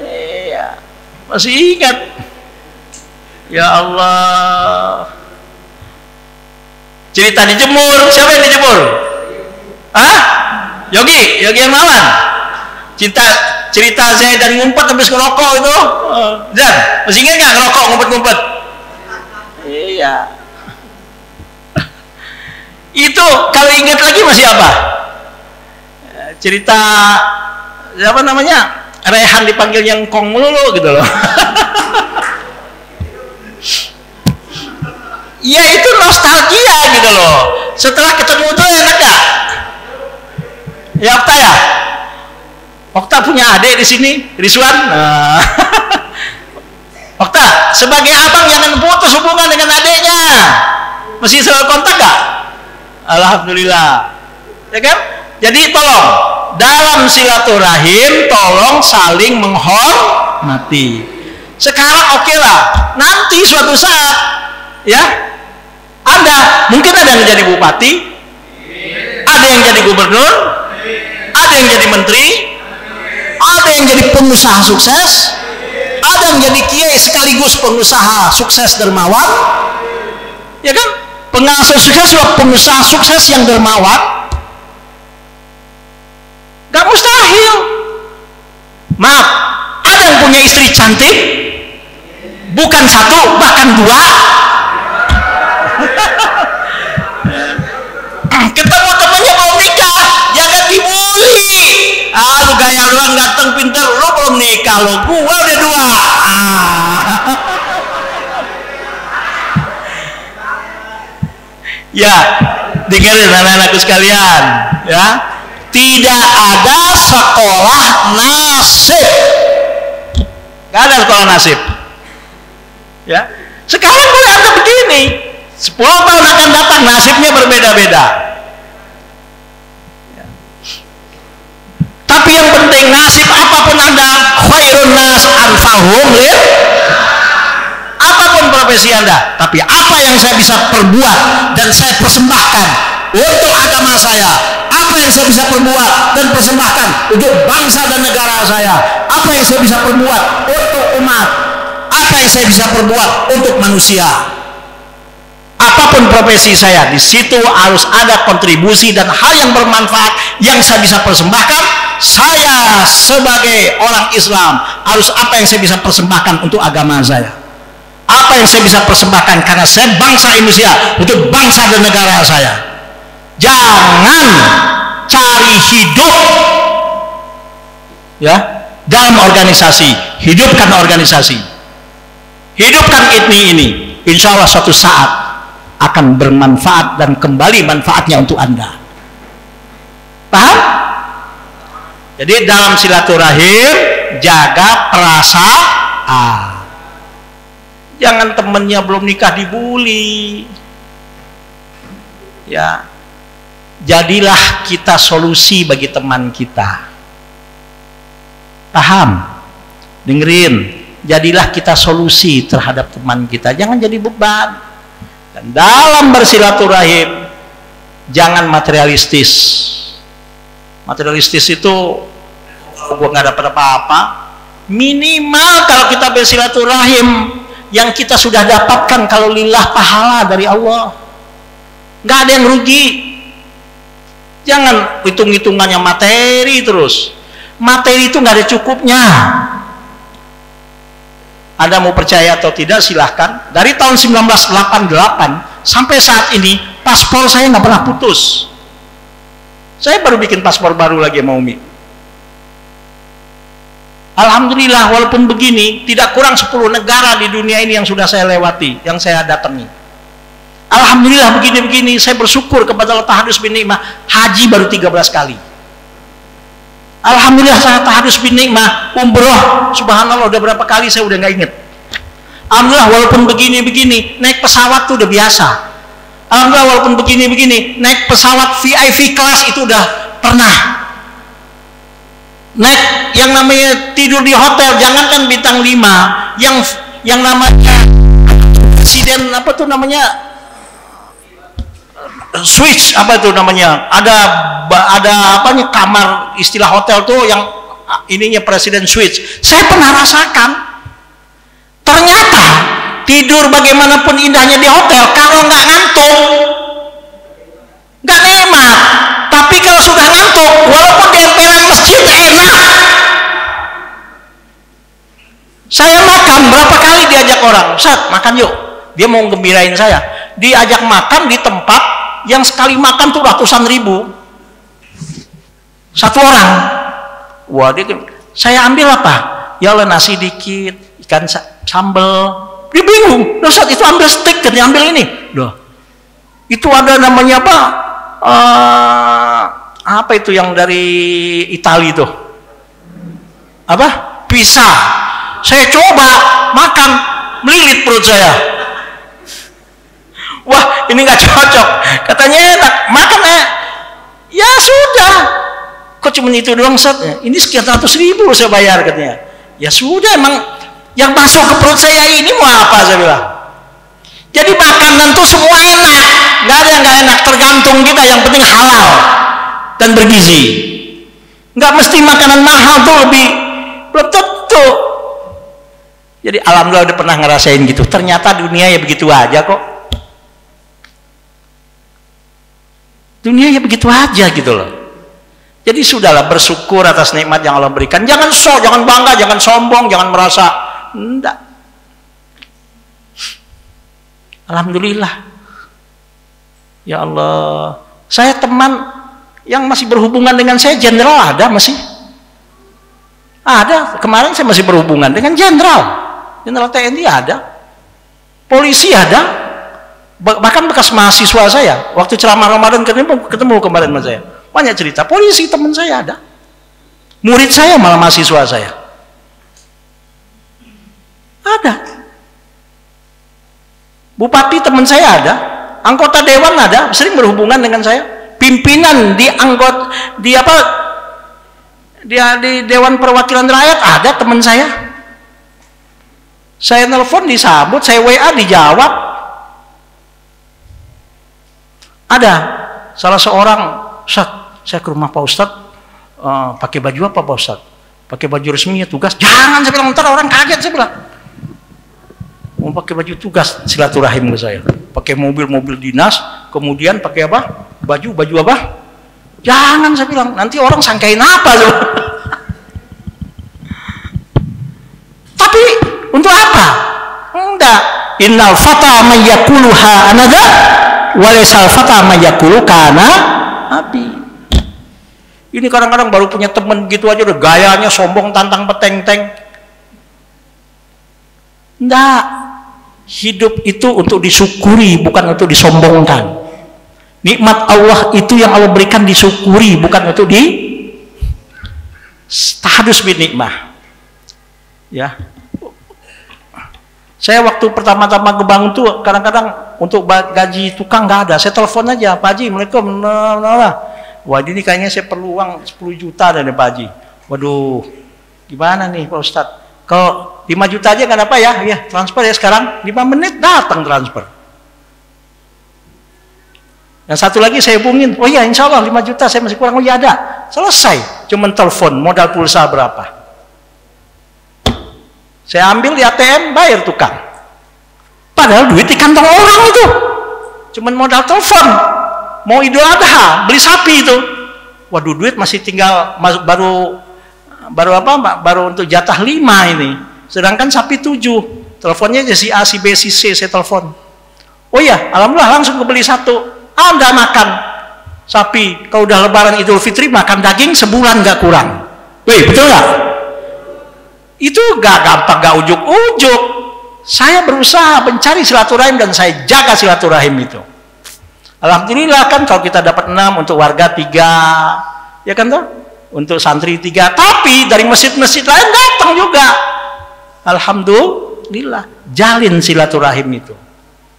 Iya, masih ingat. Ya Allah. Cerita dijemur, siapa yang dijemur? Yogi Hermawan. Cerita saya dan ngumpet habis ngerokok itu. Dan masih ingat nggak ngerokok ngumpet-ngumpet? Iya. Itu kalau ingat lagi masih apa? Cerita siapa namanya? Rehan dipanggil yang kong melulu gitu loh. Ya itu nostalgia gitu loh. Setelah ketemu tuh enak gak? Ya Okta ya? Okta punya adik di sini, Rizwan. Okta, sebagai abang jangan putus hubungan dengan adiknya. Masih selalu kontak gak? Alhamdulillah. Ya kan? Jadi tolong dalam silaturahim tolong saling menghormati. Sekarang oke lah, nanti suatu saat ya, Anda mungkin ada yang jadi bupati, ada yang jadi gubernur, ada yang jadi menteri, ada yang jadi pengusaha sukses, ada yang jadi kiai sekaligus pengusaha sukses dermawan, ya kan? Pengusaha sukses yang dermawan, gak mustahil. Maaf, ada yang punya istri cantik, bukan satu bahkan dua. Ketemu temannya mau nikah, jangan dibully. Lu gaya doang, ganteng, pinter, lu belum nikah, lo gua udah dua. Ya, dengerin anak-anakku sekalian ya, tidak ada sekolah nasib, gak ada sekolah nasib ya. Sekarang boleh Anda begini, 10 tahun akan datang nasibnya berbeda-beda ya. Tapi yang penting nasib apapun Anda, khairun nas anfahum lil, apapun profesi Anda, tapi apa yang saya bisa perbuat dan saya persembahkan untuk agama saya, apa yang saya bisa perbuat dan persembahkan untuk bangsa dan negara saya, apa yang saya bisa perbuat untuk umat, apa yang saya bisa perbuat untuk manusia, apapun profesi saya, di situ harus ada kontribusi dan hal yang bermanfaat yang saya bisa persembahkan. Saya sebagai orang Islam harus apa yang saya bisa persembahkan untuk agama saya, apa yang saya bisa persembahkan karena saya bangsa Indonesia untuk bangsa dan negara saya. Jangan cari hidup ya dalam organisasi, hidupkan organisasi, hidupkan ini, insya Allah suatu saat akan bermanfaat dan kembali manfaatnya untuk Anda. Paham? Jadi dalam silaturahim jaga perasaan. Jangan temennya belum nikah dibully ya. Jadilah kita solusi bagi teman kita. Paham? Dengerin, jadilah kita solusi terhadap teman kita, jangan jadi beban. Dan dalam bersilaturahim jangan materialistis. Materialistis itu kalau gua nggak dapat apa-apa, Minimal kalau kita bersilaturahim yang kita sudah dapatkan kalau lillah pahala dari Allah. Nggak ada yang rugi. Jangan hitung-hitungannya materi terus. Materi itu nggak ada cukupnya. Anda mau percaya atau tidak silahkan. Dari tahun 1988 sampai saat ini paspor saya nggak pernah putus. Saya baru bikin paspor baru lagi sama Umi. Alhamdulillah, walaupun begini tidak kurang 10 negara di dunia ini yang sudah saya lewati, yang saya datangi. Alhamdulillah begini-begini, saya bersyukur kepada Allah Tahadus bin Nikmah. Haji baru 13 kali. Alhamdulillah saya Tahadus bin Nikmah. Umroh, subhanallah udah berapa kali saya udah nggak inget. Alhamdulillah walaupun begini-begini, naik pesawat tuh udah biasa. Alhamdulillah walaupun begini-begini, naik pesawat VIP kelas itu udah pernah. Naik yang namanya tidur di hotel, jangankan bintang 5, yang namanya presiden apa tuh namanya, switch apa itu namanya, ada apanya, kamar istilah hotel tuh yang ininya presiden switch. Saya pernah rasakan. Ternyata tidur bagaimanapun indahnya di hotel, kalau nggak ngantuk nggak nikmat. Tapi kalau sudah ngantuk, walaupun di emperan masjid enak. Saya makan berapa kali diajak orang, Ustaz makan yuk, dia mau gembirain saya, diajak makan di tempat yang sekali makan tuh ratusan ribu satu orang. Wah, saya ambil apa? Ya Allah, nasi dikit, ikan sambal. Dia bingung, Ustaz itu ambil steak dan diambil ini. Loh, itu ada namanya apa? Apa itu yang dari Itali itu? Apa? Pizza. Saya coba makan, melilit perut saya. Wah, ini nggak cocok. Katanya enak, makan ya sudah. Kok cuma itu doang, Ustaz? Ini sekian ratus ribu saya bayar katanya. Ya sudah, emang yang masuk ke perut saya ini mau apa, saya bilang. Jadi makanan tuh semua enak, nggak ada yang nggak enak, tergantung kita. Yang penting halal dan bergizi. Nggak mesti makanan mahal tuh lebih, belum tentu. Jadi alhamdulillah udah pernah ngerasain gitu. Ternyata dunia ya begitu aja kok. Dunia ya begitu aja gitu loh. Jadi sudahlah, bersyukur atas nikmat yang Allah berikan. Jangan jangan bangga, jangan sombong, jangan merasa enggak. Alhamdulillah. Ya Allah, saya teman yang masih berhubungan dengan saya jenderal ada masih. Ada, kemarin saya masih berhubungan dengan jenderal TNI ada, polisi ada, bahkan bekas mahasiswa saya waktu ceramah Ramadan ketemu kemarin sama saya, banyak cerita. Polisi teman saya ada, murid saya malah mahasiswa saya ada, bupati teman saya ada, anggota dewan ada, sering berhubungan dengan saya, pimpinan di Dewan Perwakilan Rakyat ada teman saya. Saya nelpon disambut, saya WA dijawab. Ada salah seorang, Ustaz, saya ke rumah Pak Ustadz, pakai baju apa Pak Ustadz? Pakai baju resminya tugas. Jangan, saya bilang, ntar orang kaget. Saya bilang, mau pakai baju tugas silaturahim ke saya. Pakai mobil dinas, kemudian pakai apa? Baju apa? Jangan, saya bilang, nanti orang sangkain apa? Tapi untuk apa? Enggak. Innal fata mayyakuluha anada walaisal fata mayyakulu kana abi. Ini kadang-kadang baru punya temen gitu aja udah gayanya sombong, tantang peteng-teng. Enggak. Hidup itu untuk disyukuri, bukan untuk disombongkan. Nikmat Allah itu yang Allah berikan disyukuri, bukan untuk di tahadus bin nikmah. Ya. Saya waktu pertama-tama kebangun tuh kadang-kadang untuk gaji tukang nggak ada. Saya telepon aja, Pak Haji, Assalamualaikum. Wah, ini kayaknya saya perlu uang 10 juta dari Pak Haji. Waduh, gimana nih Pak Ustadz? Kalau 5 juta aja nggak apa ya? Ya, transfer ya sekarang. 5 menit datang transfer. Yang satu lagi saya hubungin, oh iya insya Allah 5 juta saya masih kurang, oh iya ada. Selesai, cuman telepon, modal pulsa berapa? Saya ambil di ATM, bayar tukang. Padahal duit di kantong orang itu. Cuman modal telepon. Mau Idul Adha, beli sapi itu. Waduh, duit masih tinggal baru untuk jatah 5 ini. Sedangkan sapi 7. Teleponnya aja si A, si B, si C, saya telepon. Oh iya, alhamdulillah langsung kebeli 1. Anda makan sapi, kalau udah lebaran Idul Fitri makan daging sebulan gak kurang. Wih, betul gak? Itu gak gampang, gak ujuk-ujuk. Saya berusaha mencari silaturahim dan saya jaga silaturahim itu. Alhamdulillah kan kalau kita dapat 6, untuk warga 3, ya kan toh? Untuk santri 3, tapi dari masjid-masjid lain datang juga. Alhamdulillah, jalin silaturahim itu.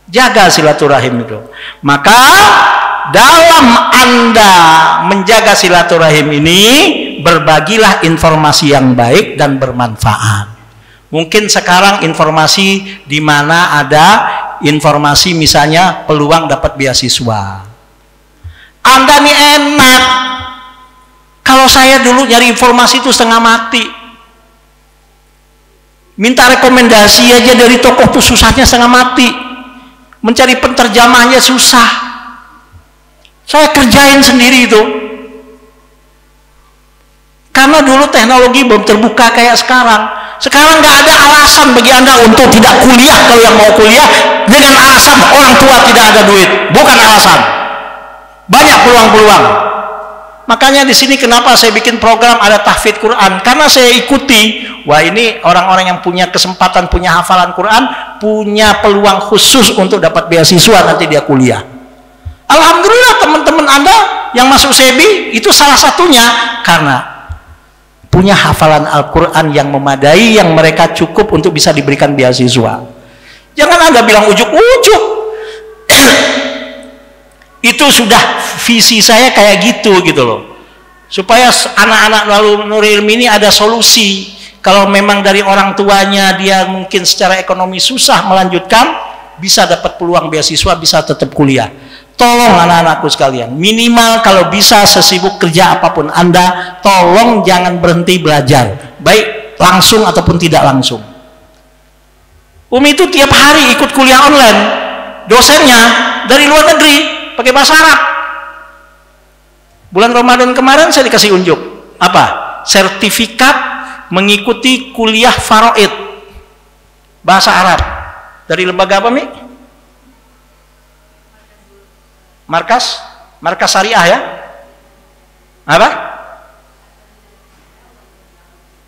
Jaga silaturahim itu. Maka dalam Anda menjaga silaturahim ini, berbagilah informasi yang baik dan bermanfaat. Mungkin sekarang informasi di mana ada informasi misalnya peluang dapat beasiswa. Anda nih enak. Kalau saya dulu nyari informasi itu setengah mati. Minta rekomendasi aja dari tokoh tuh susahnya setengah mati. Mencari penterjemahnya susah. Saya kerjain sendiri itu. Karena dulu teknologi belum terbuka kayak sekarang. Sekarang nggak ada alasan bagi Anda untuk tidak kuliah kalau yang mau kuliah dengan alasan orang tua tidak ada duit. Bukan alasan. Banyak peluang-peluang. Makanya di sini kenapa saya bikin program ada tahfidz Quran, karena saya ikuti. Wah, ini orang-orang yang punya kesempatan, punya hafalan Quran, punya peluang khusus untuk dapat beasiswa nanti dia kuliah. Alhamdulillah teman-teman Anda yang masuk SEBI itu salah satunya karena punya hafalan Al-Quran yang memadai, yang mereka cukup untuk bisa diberikan beasiswa. Jangan Anda bilang ujuk-ujuk. Itu sudah visi saya kayak gitu loh. Supaya anak-anak Nurul Ilmi ini ada solusi. Kalau memang dari orang tuanya dia mungkin secara ekonomi susah melanjutkan, bisa dapat peluang beasiswa, bisa tetap kuliah. Tolong anak-anakku sekalian, minimal kalau bisa sesibuk kerja apapun Anda, tolong jangan berhenti belajar, baik langsung ataupun tidak langsung. Umi itu tiap hari ikut kuliah online, dosennya dari luar negeri, pakai bahasa Arab. Bulan Ramadan kemarin saya dikasih unjuk, apa? Sertifikat mengikuti kuliah Faraid bahasa Arab dari lembaga apa, Mi? Markas Syariah ya? Apa?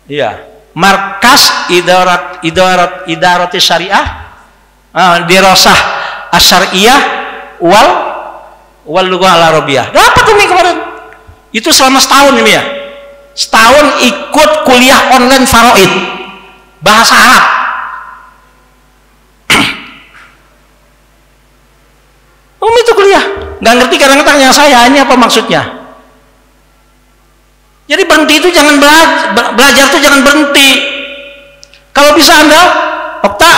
Iya, Markas Idarat Syariah, Dirasah Asyariyah wal Lughah Al-Arabiyah. Dapat tuh Mi kemarin. Itu selama setahun ini ya. Setahun ikut kuliah online Faraid bahasa Arab. Itu kuliah, nggak ngerti kadang-kadang yang saya, ini apa maksudnya. Jadi berhenti itu jangan belajar itu jangan berhenti. Kalau bisa Anda,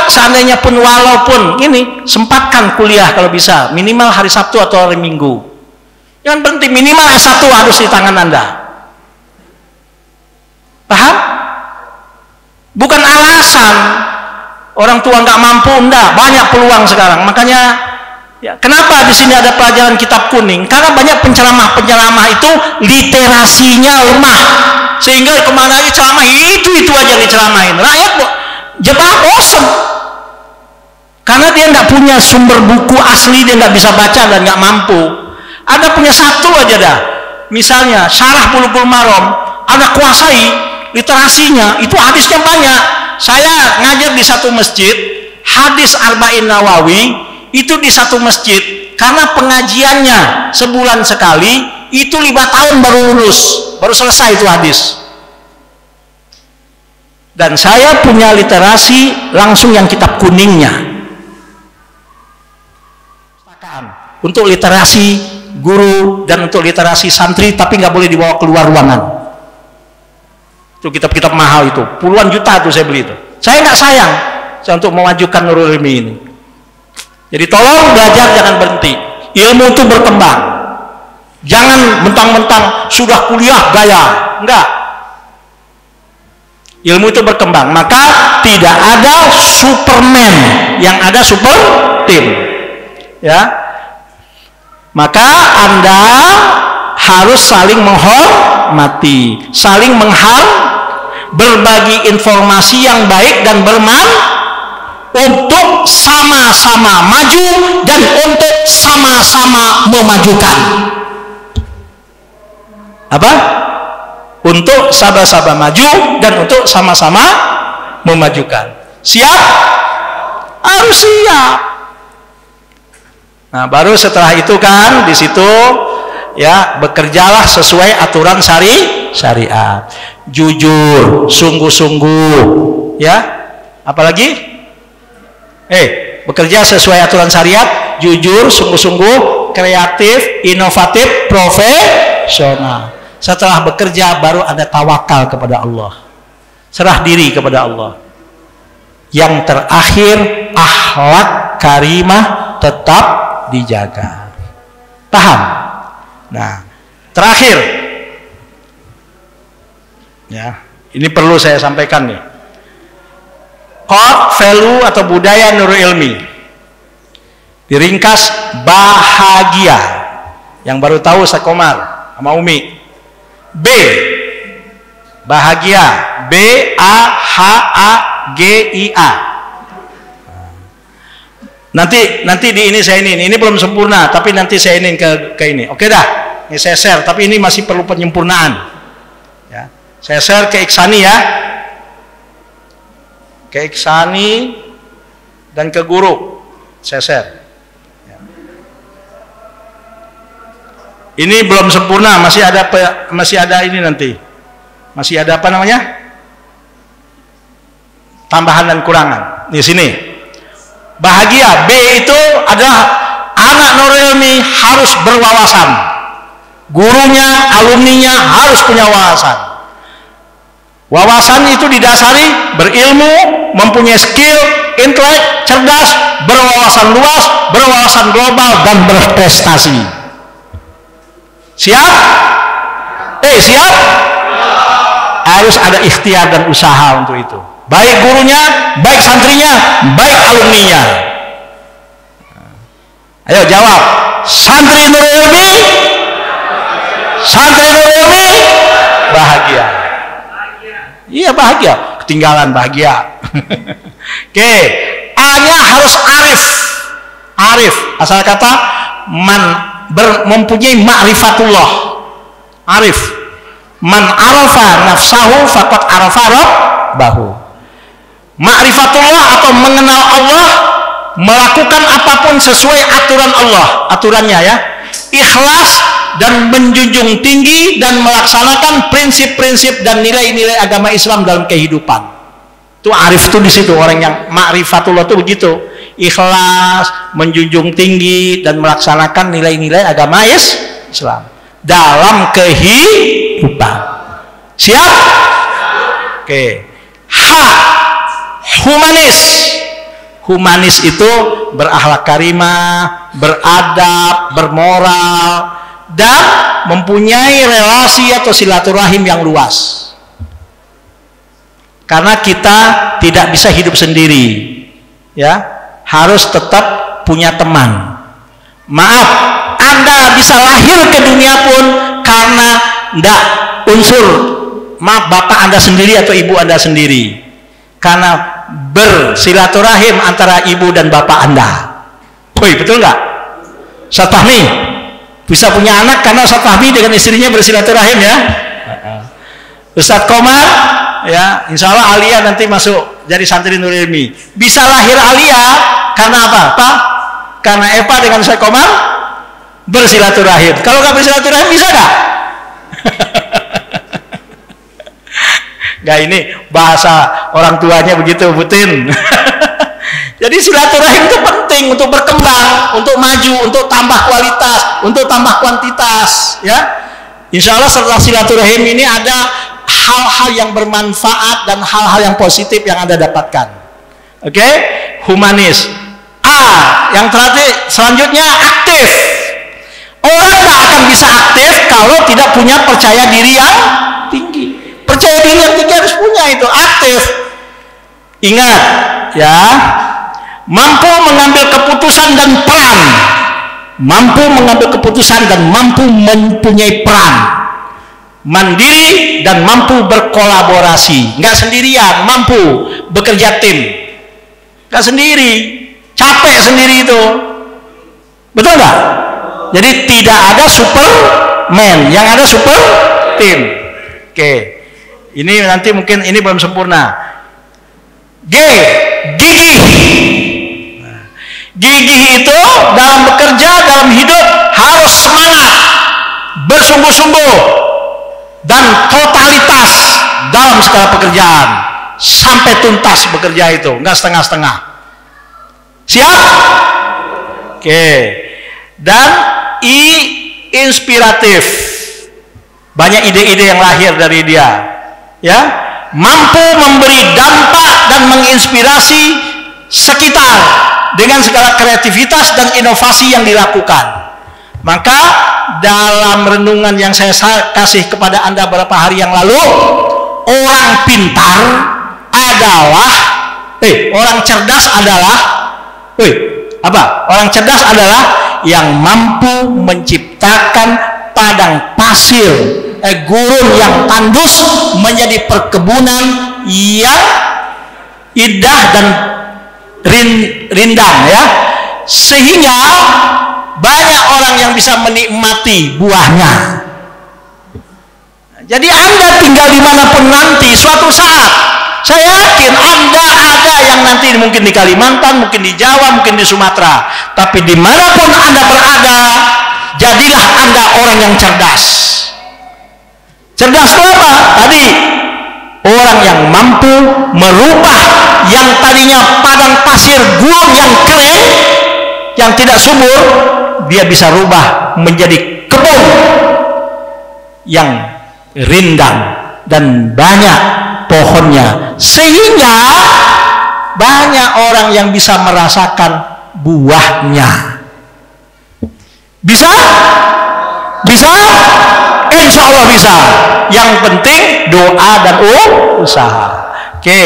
seandainya pun walaupun ini sempatkan kuliah kalau bisa, minimal hari Sabtu atau hari Minggu. Jangan berhenti, minimal S1 harus di tangan Anda. Paham? Bukan alasan orang tua nggak mampu, enggak, banyak peluang sekarang. Makanya ya, kenapa di sini ada pelajaran kitab kuning? Karena banyak penceramah-penceramah itu literasinya lemah, sehingga kemana aja ceramah itu aja diceramain. Rakyat jebak bosan, karena dia nggak punya sumber buku asli, dia nggak bisa baca dan nggak mampu. Ada punya satu aja dah, misalnya Syarah Bulughul Maram, Anda kuasai literasinya, itu hadisnya banyak. Saya ngajar di satu masjid, hadis Arba'in Nawawi itu di satu masjid, karena pengajiannya sebulan sekali, itu 5 tahun baru lulus, baru selesai itu hadis. Dan saya punya literasi langsung yang kitab kuningnya, untuk literasi guru dan untuk literasi santri, tapi nggak boleh dibawa keluar ruangan. Itu kitab-kitab mahal itu, puluhan juta tuh saya beli itu. Saya nggak sayang untuk memajukan Nurul Ilmi ini. Jadi tolong belajar, jangan berhenti. Ilmu itu berkembang. Jangan mentang-mentang sudah kuliah gaya. Enggak. Ilmu itu berkembang, maka tidak ada Superman, yang ada super tim. Ya, maka Anda harus saling menghormati, saling berbagi informasi yang baik dan bermanfaat untuk sama-sama maju dan untuk sama-sama memajukan. Apa? Untuk sama-sama maju dan untuk sama-sama memajukan. Siap? Harus siap. Nah, baru setelah itu kan di situ ya, bekerjalah sesuai aturan syariat. Jujur, sungguh-sungguh, ya. Apalagi? Bekerja sesuai aturan syariat, jujur, sungguh-sungguh, kreatif, inovatif, profesional. Setelah bekerja baru ada tawakal kepada Allah. Serah diri kepada Allah. Yang terakhir, akhlak karimah tetap dijaga. Paham? Nah, terakhir, ya, ini perlu saya sampaikan nih. Core value atau budaya Nurul Ilmi, diringkas bahagia. Yang baru tahu Sakomar sama Umi. B, bahagia, BAHAGIA. Nanti di ini saya ini belum sempurna, tapi nanti saya ini ke ini. Oke dah, ini saya share, tapi ini masih perlu penyempurnaan. Ya, saya share ke Iksani ya, ke Iksani dan ke guru, saya share. Ya. Ini belum sempurna, masih ada ini nanti, masih ada apa namanya? Tambahan dan kurangan. Di sini. Bahagia, B itu adalah anak Nurul Ilmi harus berwawasan, gurunya, alumninya harus punya wawasan. Wawasan itu didasari berilmu, mempunyai skill, intelek, cerdas, berwawasan luas, berwawasan global, dan berprestasi. Siap? Siap? Harus ada ikhtiar dan usaha untuk itu. Baik gurunya, baik santrinya, baik alumninya. Ayo jawab. Santri Nurul Ilmi, santri Nurul Ilmi bahagia. Iya bahagia, ketinggalan bahagia. Oke, A-nya harus arif. Arif, asal kata mempunyai ma'rifatullah. Arif. Man arafa nafsahu faqad arafa rabbahu. Ma'rifatullah atau mengenal Allah, melakukan apapun sesuai aturan Allah, aturannya ya, ikhlas dan menjunjung tinggi dan melaksanakan prinsip-prinsip dan nilai-nilai agama Islam dalam kehidupan. Itu arif tuh di situ, orang yang ma'rifatullah tuh begitu, ikhlas, menjunjung tinggi dan melaksanakan nilai-nilai agama Islam dalam kehidupan. Siap? Oke. H, humanis. Humanis itu berakhlak karimah, beradab, bermoral, dan mempunyai relasi atau silaturahim yang luas. Karena kita tidak bisa hidup sendiri, ya, harus tetap punya teman. Maaf, Anda bisa lahir ke dunia pun karena tidak unsur, maaf, bapak Anda sendiri atau ibu Anda sendiri. Karena bersilaturahim antara ibu dan bapak Anda. Woi, betul nggak? Ustaz Fahmi bisa punya anak karena Ustaz Fahmi dengan istrinya bersilaturahim ya. Ustaz Komar ya, insya Allah Alia nanti masuk jadi santri Nurul Ilmi. Bisa lahir Alia karena apa? Karena Eva dengan Ustaz Komar bersilaturahim. Kalau nggak bersilaturahim bisa nggak? Nggak, ini bahasa orang tuanya begitu, Butin. Jadi silaturahim itu penting untuk berkembang, untuk maju, untuk tambah kualitas, untuk tambah kuantitas, ya. Insya Allah setelah silaturahim ini ada hal-hal yang bermanfaat dan hal-hal yang positif yang Anda dapatkan. Oke? Humanis. A, yang terakhir selanjutnya aktif. Orang nggak akan bisa aktif kalau tidak punya percaya diri yang tinggi. Percaya diri yang tinggi harus punya itu, aktif. Ingat ya, mampu mengambil keputusan dan peran, mampu mengambil keputusan dan mampu mempunyai peran, mandiri dan mampu berkolaborasi, nggak sendirian, mampu bekerja tim, nggak sendiri, capek sendiri itu, betul nggak? Jadi tidak ada superman, yang ada super tim. Oke, ini nanti mungkin ini belum sempurna. Gigih. Gigih itu dalam bekerja, dalam hidup harus semangat, bersungguh-sungguh, dan totalitas dalam segala pekerjaan sampai tuntas bekerja itu, nggak setengah-setengah. Siap? Oke. Dan inspiratif, banyak ide-ide yang lahir dari dia, ya, mampu memberi dampak dan menginspirasi sekitar dengan segala kreativitas dan inovasi yang dilakukan. Maka dalam renungan yang saya kasih kepada Anda beberapa hari yang lalu, orang pintar adalah orang cerdas adalah orang cerdas adalah yang mampu menciptakan padang pasir, gurun yang tandus menjadi perkebunan yang indah dan rindang, ya, sehingga banyak orang yang bisa menikmati buahnya. Jadi Anda tinggal dimanapun nanti, suatu saat saya yakin Anda ada yang nanti mungkin di Kalimantan, mungkin di Jawa, mungkin di Sumatera, tapi dimanapun Anda berada, jadilah Anda orang yang cerdas. Cerdas itu apa? Tadi, orang yang mampu merubah yang tadinya padang pasir gurun yang kering, yang tidak subur, dia bisa rubah menjadi kebun yang rindang dan banyak pohonnya, sehingga banyak orang yang bisa merasakan buahnya. Bisa? Bisa? Insya Allah bisa. Yang penting doa dan usaha. Oke,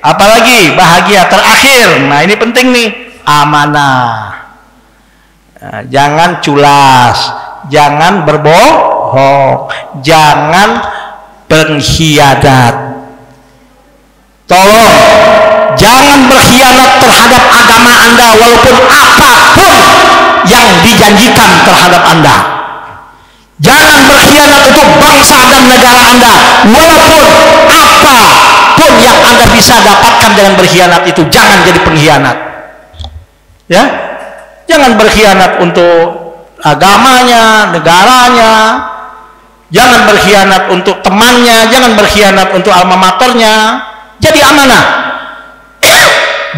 apalagi bahagia terakhir. Nah, ini penting nih, amanah. Nah, jangan culas, jangan berbohong, jangan pengkhianat. Tolong jangan berkhianat terhadap agama Anda, walaupun apapun yang dijanjikan terhadap Anda. Jangan berkhianat untuk bangsa dan negara Anda, walaupun apapun yang Anda bisa dapatkan dengan berkhianat itu. Jangan jadi pengkhianat, ya. Jangan berkhianat untuk agamanya, negaranya. Jangan berkhianat untuk temannya, jangan berkhianat untuk alma maternya. Jadi amanah,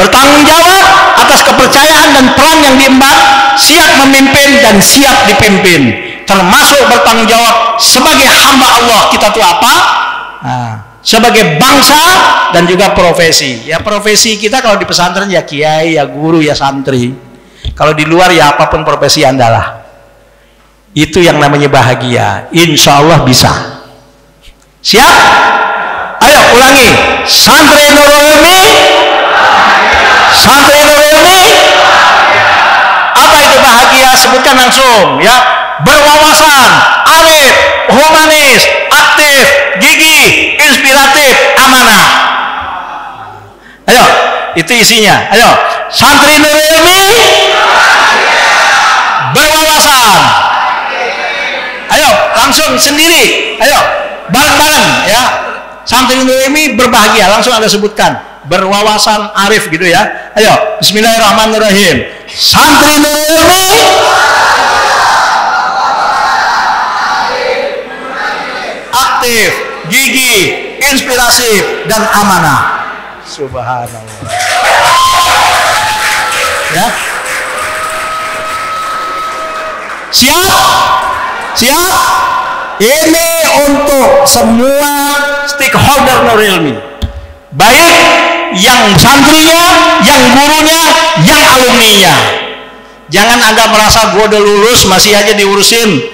bertanggung jawab atas kepercayaan dan peran yang diemban, siap memimpin dan siap dipimpin, termasuk bertanggung jawab sebagai hamba Allah. Kita tuh apa? Nah, sebagai bangsa dan juga profesi. Ya, profesi kita kalau di pesantren ya kiai, ya guru, ya santri. Kalau di luar ya apapun profesi Anda lah. Itu yang namanya bahagia. Insya Allah bisa. Siap? Ayo ulangi. Santri Nurul Ilmi. Santri Nurul Ilmi. Apa itu bahagia? Sebutkan langsung, ya. Berwawasan, arif, humanis, aktif, gigih, inspiratif, amanah. Ayo, itu isinya. Ayo, santri Nurul Ilmi. Berwawasan. Ayo, langsung sendiri. Ayo, bareng-bareng, ya. Santri Nurul Ilmi berbahagia, langsung Anda sebutkan. Berwawasan, arif gitu ya. Ayo, bismillahirrahmanirrahim. Santri Nurul Ilmi. Aktif, gigih, inspirasi, dan amanah. Subhanallah. Ya. Siap? Siap? Ini untuk semua stakeholder Nurul Ilmi, baik yang santrinya, yang gurunya, yang alumninya. Jangan Anda merasa gue udah lulus masih aja diurusin.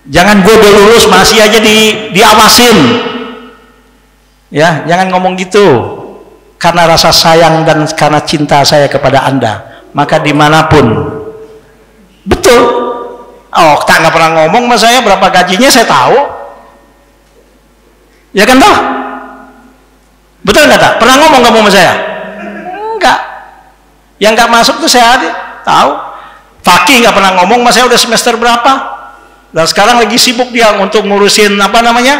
Jangan gue udah lulus masih aja diawasin. Ya, jangan ngomong gitu. Karena rasa sayang dan karena cinta saya kepada Anda, maka dimanapun. Betul. Oh, tak nggak pernah ngomong sama saya berapa gajinya, saya tahu. Ya kan toh? Betul nggak tak? Pernah ngomong kamu sama saya? Enggak. Yang nggak masuk tuh saya tahu. Fakih nggak pernah ngomong sama saya udah semester berapa. Dan sekarang lagi sibuk dia untuk ngurusin apa namanya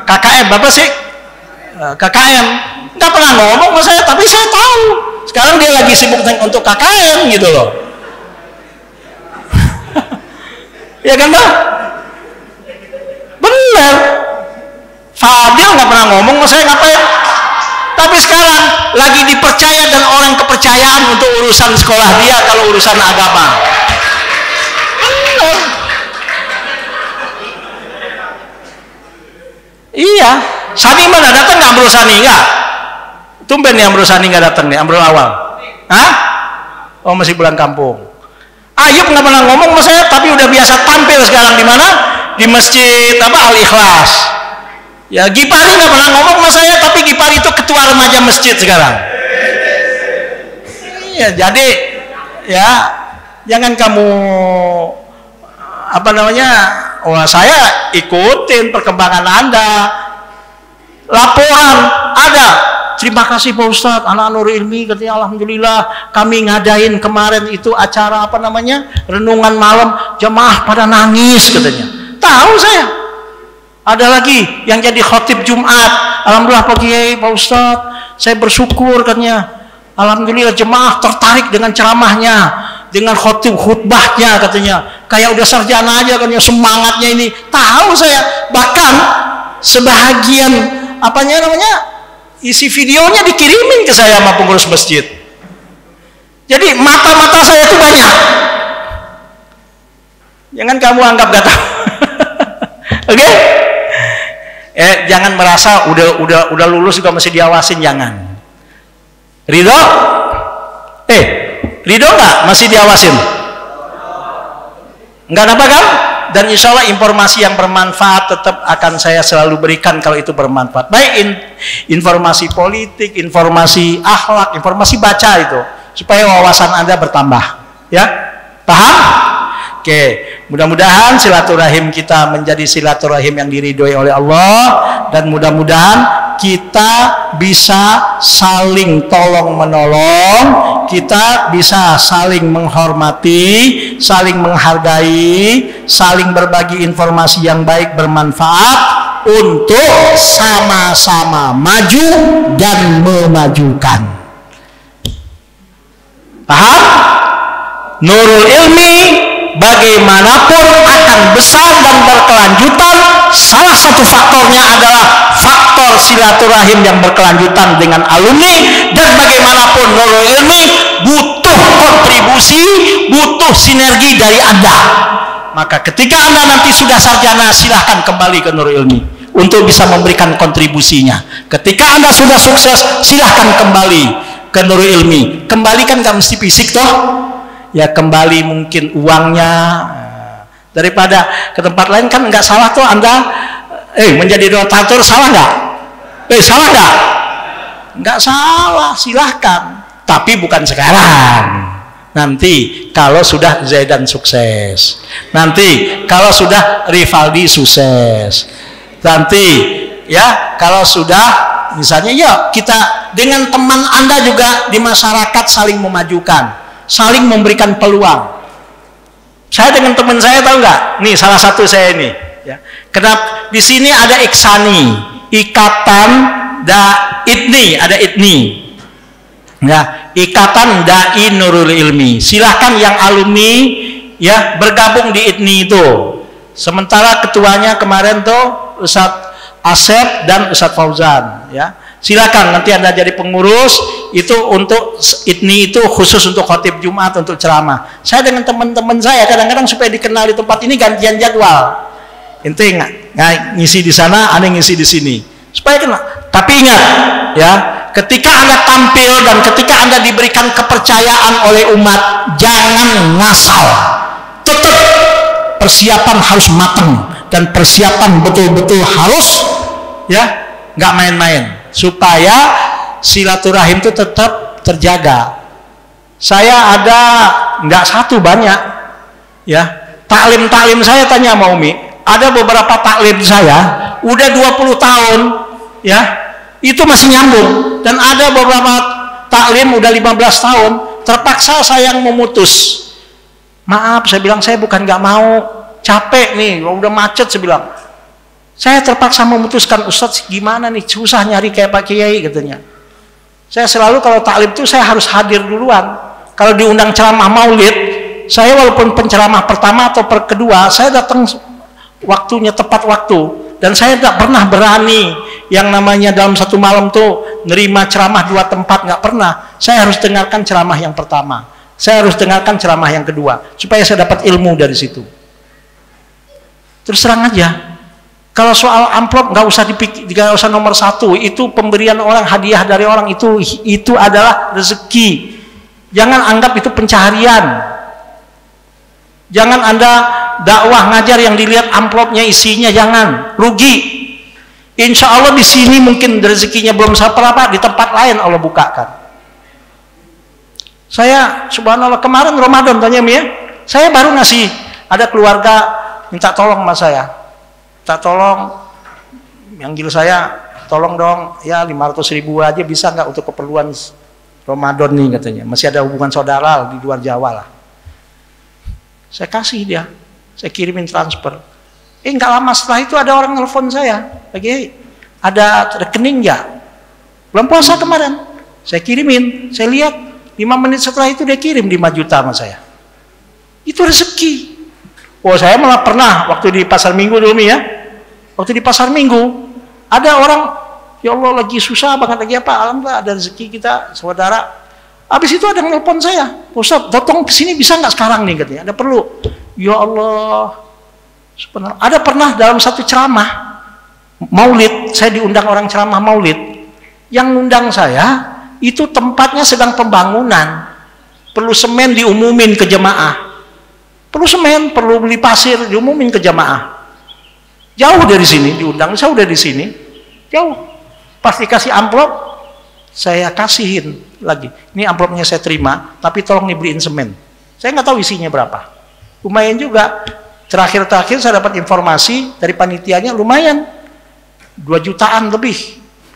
KKM, apa sih? KKM. Nggak pernah ngomong sama saya, tapi saya tahu. Sekarang dia lagi sibuk untuk KKM gitu loh. Ya kan Pak? Benar. Fadil nggak pernah ngomong sama saya ngapain. Tapi sekarang lagi dipercaya dan orang kepercayaan untuk urusan sekolah dia kalau urusan agama. Benar. Iya. Sani mana datang nggak Bro Sani? Nggak. Tumben nih Bro Sani nggak datang nih, Amrul Awal. Hah? Oh masih pulang kampung. Ayub nggak pernah ngomong sama saya, tapi udah biasa tampil sekarang di mana? Di masjid apa Al-Ikhlas. Ya Gipari nggak pernah ngomong sama saya, tapi Gipari itu ketua remaja masjid sekarang. Iya, jadi ya jangan kamu apa namanya? Wah saya ikutin perkembangan Anda. Laporan ada. Terima kasih Pak Ustadz, anak Nur Ilmi katanya alhamdulillah kami ngadain kemarin itu acara apa namanya renungan malam, jemaah pada nangis katanya. Tahu saya. Ada lagi yang jadi khotib Jumat, alhamdulillah Pak Kiai, Pak Ustadz, saya bersyukur katanya. Alhamdulillah jemaah tertarik dengan ceramahnya, dengan khutbahnya katanya. Kayak udah sarjana aja katanya, semangatnya ini. Tahu saya. Bahkan sebahagian apanya namanya? Isi videonya dikirimin ke saya sama pengurus masjid. Jadi mata-mata saya itu banyak. Jangan kamu anggap gak tahu. Oke? Jangan merasa udah lulus juga masih diawasin, jangan. Ridho? Ridho nggak masih diawasin? Nggak apa kan? Dan insya Allah informasi yang bermanfaat tetap akan saya selalu berikan kalau itu bermanfaat. Baik informasi politik, informasi akhlak, informasi baca itu. Supaya wawasan Anda bertambah. Ya? Paham? Oke. Mudah-mudahan silaturahim kita menjadi silaturahim yang diridhoi oleh Allah. Dan mudah-mudahan kita bisa saling tolong-menolong. Kita bisa saling menghormati, saling menghargai, saling berbagi informasi yang baik bermanfaat untuk sama-sama maju dan memajukan. Paham? Nurul Ilmi bagaimanapun akan besar dan berkelanjutan, salah satu faktornya adalah faktor silaturahim yang berkelanjutan dengan alumni. Dan bagaimanapun Nurul Ilmi butuh kontribusi, butuh sinergi dari Anda. Maka ketika Anda nanti sudah sarjana, silahkan kembali ke Nurul Ilmi untuk bisa memberikan kontribusinya. Ketika Anda sudah sukses, silahkan kembali ke Nurul Ilmi. Kembalikan nggak mesti fisik toh, ya kembali mungkin uangnya. Daripada ke tempat lain kan nggak salah tuh Anda menjadi donatur, salah nggak? Salah nggak? Nggak salah, silahkan. Tapi bukan sekarang. Nanti kalau sudah Zaidan sukses, nanti kalau sudah Rivaldi sukses, nanti ya kalau sudah misalnya ya kita dengan teman Anda juga di masyarakat saling memajukan, saling memberikan peluang. Saya dengan teman saya tahu nggak? Nih salah satu saya ini. Ya. Kenapa di sini ada Iksani, Ikatan Daitni, ada Itni. Ya, Ikatan Dai Nurul Ilmi. Silahkan yang alumni ya bergabung di Itni itu. Sementara ketuanya kemarin tuh Ustadz Asep dan Ustadz Fauzan. Ya. Silakan nanti Anda jadi pengurus itu untuk Itni itu khusus untuk khotib Jumat, untuk ceramah. Saya dengan teman-teman saya kadang-kadang supaya dikenal di tempat ini gantian jadwal. Ente ngisi di sana, Anda ngisi di sini. Supaya kenal. Tapi ingat ya, ketika Anda tampil dan ketika Anda diberikan kepercayaan oleh umat, jangan ngasal. Tetap persiapan harus matang, dan persiapan betul-betul harus ya nggak main-main, supaya silaturahim itu tetap terjaga. Saya ada nggak satu, banyak ya taklim saya. Tanya sama Umi, ada beberapa taklim saya udah 20 tahun ya itu masih nyambung, dan ada beberapa taklim udah 15 tahun terpaksa saya yang memutus. Maaf, saya bilang, saya bukan nggak mau, capek nih, udah macet. Saya bilang, saya terpaksa memutuskan. Ustadz gimana nih, susah nyari kayak Pak Kiai katanya. Saya selalu kalau taklim itu saya harus hadir duluan. Kalau diundang ceramah maulid, saya walaupun penceramah pertama atau kedua, saya datang waktunya, tepat waktu. Dan saya tidak pernah berani yang namanya dalam satu malam tuh nerima ceramah 2 tempat, nggak pernah. Saya harus dengarkan ceramah yang pertama, saya harus dengarkan ceramah yang kedua, supaya saya dapat ilmu dari situ. Terus terang aja, kalau soal amplop nggak usah dipikir, nggak usah nomor 1. Itu pemberian orang, hadiah dari orang, itu adalah rezeki. Jangan anggap itu pencaharian. Jangan Anda dakwah ngajar yang dilihat amplopnya isinya, jangan, rugi. Insya Allah di sini mungkin rezekinya belum seberapa, di tempat lain Allah bukakan. Saya subhanallah kemarin Ramadan, tanya Mi ya, saya baru ngasih, ada keluarga minta tolong sama saya, minta tolong, manggil saya, tolong dong ya 500.000 aja bisa nggak untuk keperluan Ramadan nih katanya, masih ada hubungan saudara di luar Jawa lah. Saya kasih dia, saya kirimin transfer. Nggak lama setelah itu ada orang nelfon saya, lagi ada rekening nggak? Belum puasa kemarin, saya kirimin, saya lihat 5 menit setelah itu dia kirim 5 juta sama saya. Itu rezeki. Oh, saya malah pernah waktu di pasar Minggu dulu ya, waktu di pasar Minggu ada orang, ya Allah lagi susah banget, lagi apa, alhamdulillah ada rezeki kita saudara. Habis itu ada yang nelpon saya, Ustaz datang ke sini bisa nggak sekarang nih katanya, ada perlu. Ya Allah, ada pernah dalam satu ceramah maulid, saya diundang orang ceramah maulid, yang undang saya itu tempatnya sedang pembangunan, perlu semen diumumin ke jemaah, perlu semen, perlu beli pasir diumumin ke jemaah. Jauh dari sini diundang, saya udah di sini, jauh. Pas dikasih amplop, saya kasihin lagi, ini amplopnya saya terima, tapi tolong dibeliin semen. Saya nggak tahu isinya berapa, lumayan juga. Terakhir saya dapat informasi dari panitianya, lumayan 2 jutaan lebih,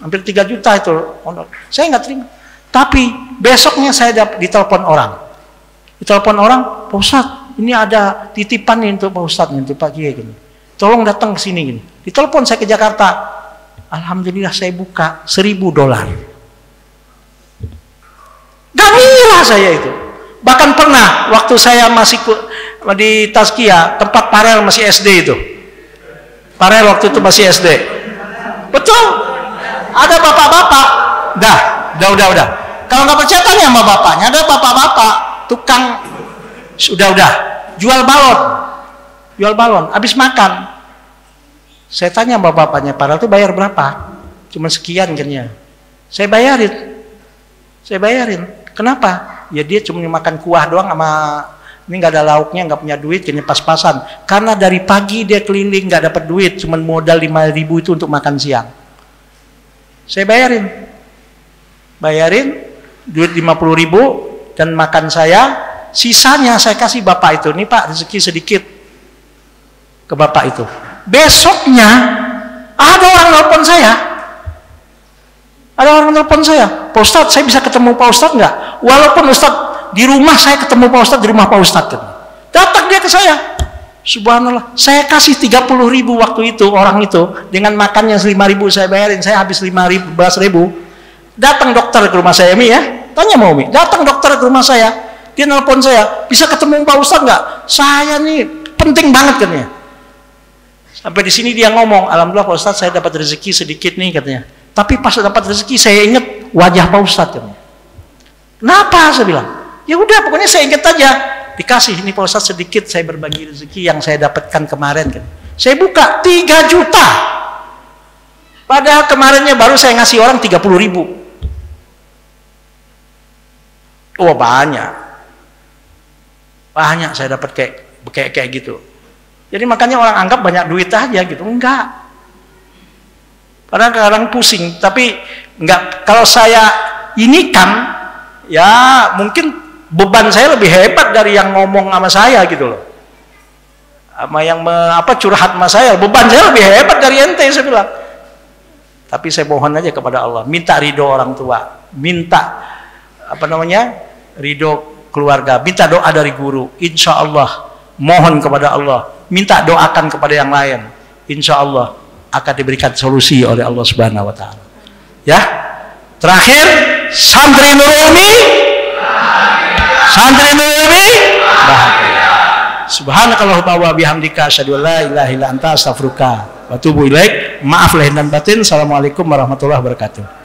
hampir 3 juta itu. Saya nggak terima, tapi besoknya saya ditelepon orang, Pak Ustadz ini ada titipan nih untuk Pak Ustadz nih, untuk Pak Kiai gini, tolong datang ke sini gini. Ditelepon saya ke Jakarta, alhamdulillah saya buka $1.000. Gamilah saya itu. Bahkan pernah waktu saya masih di Tazkiyah, tempat Parel masih SD itu. Parel waktu itu masih SD. Betul. Ada bapak-bapak. Udah. Kalau nggak percaya tanya sama bapaknya, ada bapak-bapak tukang udah jual balon. Habis makan. Saya tanya sama bapaknya, Parel itu bayar berapa? Cuma sekian kan ya. Saya bayarin. Kenapa? Ya dia cuma makan kuah doang, sama ini nggak ada lauknya, nggak punya duit, kayaknya pas-pasan. Karena dari pagi dia keliling nggak dapat duit, cuma modal 5.000 itu untuk makan siang. Saya bayarin duit 50.000 dan makan saya, sisanya saya kasih bapak itu. Nih Pak, rezeki sedikit ke bapak itu. Besoknya ada orang nelpon saya. Pak Ustadz, saya bisa ketemu Pak Ustadz nggak? Walaupun Ustadz di rumah, saya ketemu Pak Ustadz di rumah Pak Ustadz. Datang dia ke saya. Subhanallah, saya kasih 30.000 waktu itu, orang itu, dengan makannya 5.000 saya bayarin, saya habis 11.000. Datang dokter ke rumah saya, Mi ya. Tanya mau Mi, datang dokter ke rumah saya. Dia nelpon saya, bisa ketemu Pak Ustadz nggak? Saya nih penting banget katanya. Sampai di sini dia ngomong, alhamdulillah Pak Ustadz saya dapat rezeki sedikit nih katanya. Tapi pas dapat rezeki saya ingat wajah Pak Ustadz. Kenapa? Saya bilang, ya udah pokoknya saya ingat aja. Dikasih ini Pak Ustadz sedikit, saya berbagi rezeki yang saya dapatkan kemarin kan. Saya buka 3 juta. Padahal kemarinnya baru saya ngasih orang 30.000. Oh banyak saya dapat kayak gitu. Jadi makanya orang anggap banyak duit aja gitu. Enggak. Kadang-kadang pusing, tapi enggak. Kalau saya ini kan, ya mungkin beban saya lebih hebat dari yang ngomong sama saya gitu loh. Sama yang curhat sama saya, beban saya lebih hebat dari ente, saya bilang. Tapi saya mohon aja kepada Allah, minta ridho orang tua, minta ridho keluarga, minta doa dari guru. Insya Allah, mohon kepada Allah, minta doakan kepada yang lain. Insya Allah akan diberikan solusi oleh Allah Subhanahu Wa Taala. Ya, terakhir santri Nurul Umi bahagia. Subhanakallahumma wa bihamdika asyhadu an la ilaha illa anta astaghfiruka wa atubu ilaik. Maaf lahir dan batin. Assalamualaikum warahmatullahi wabarakatuh.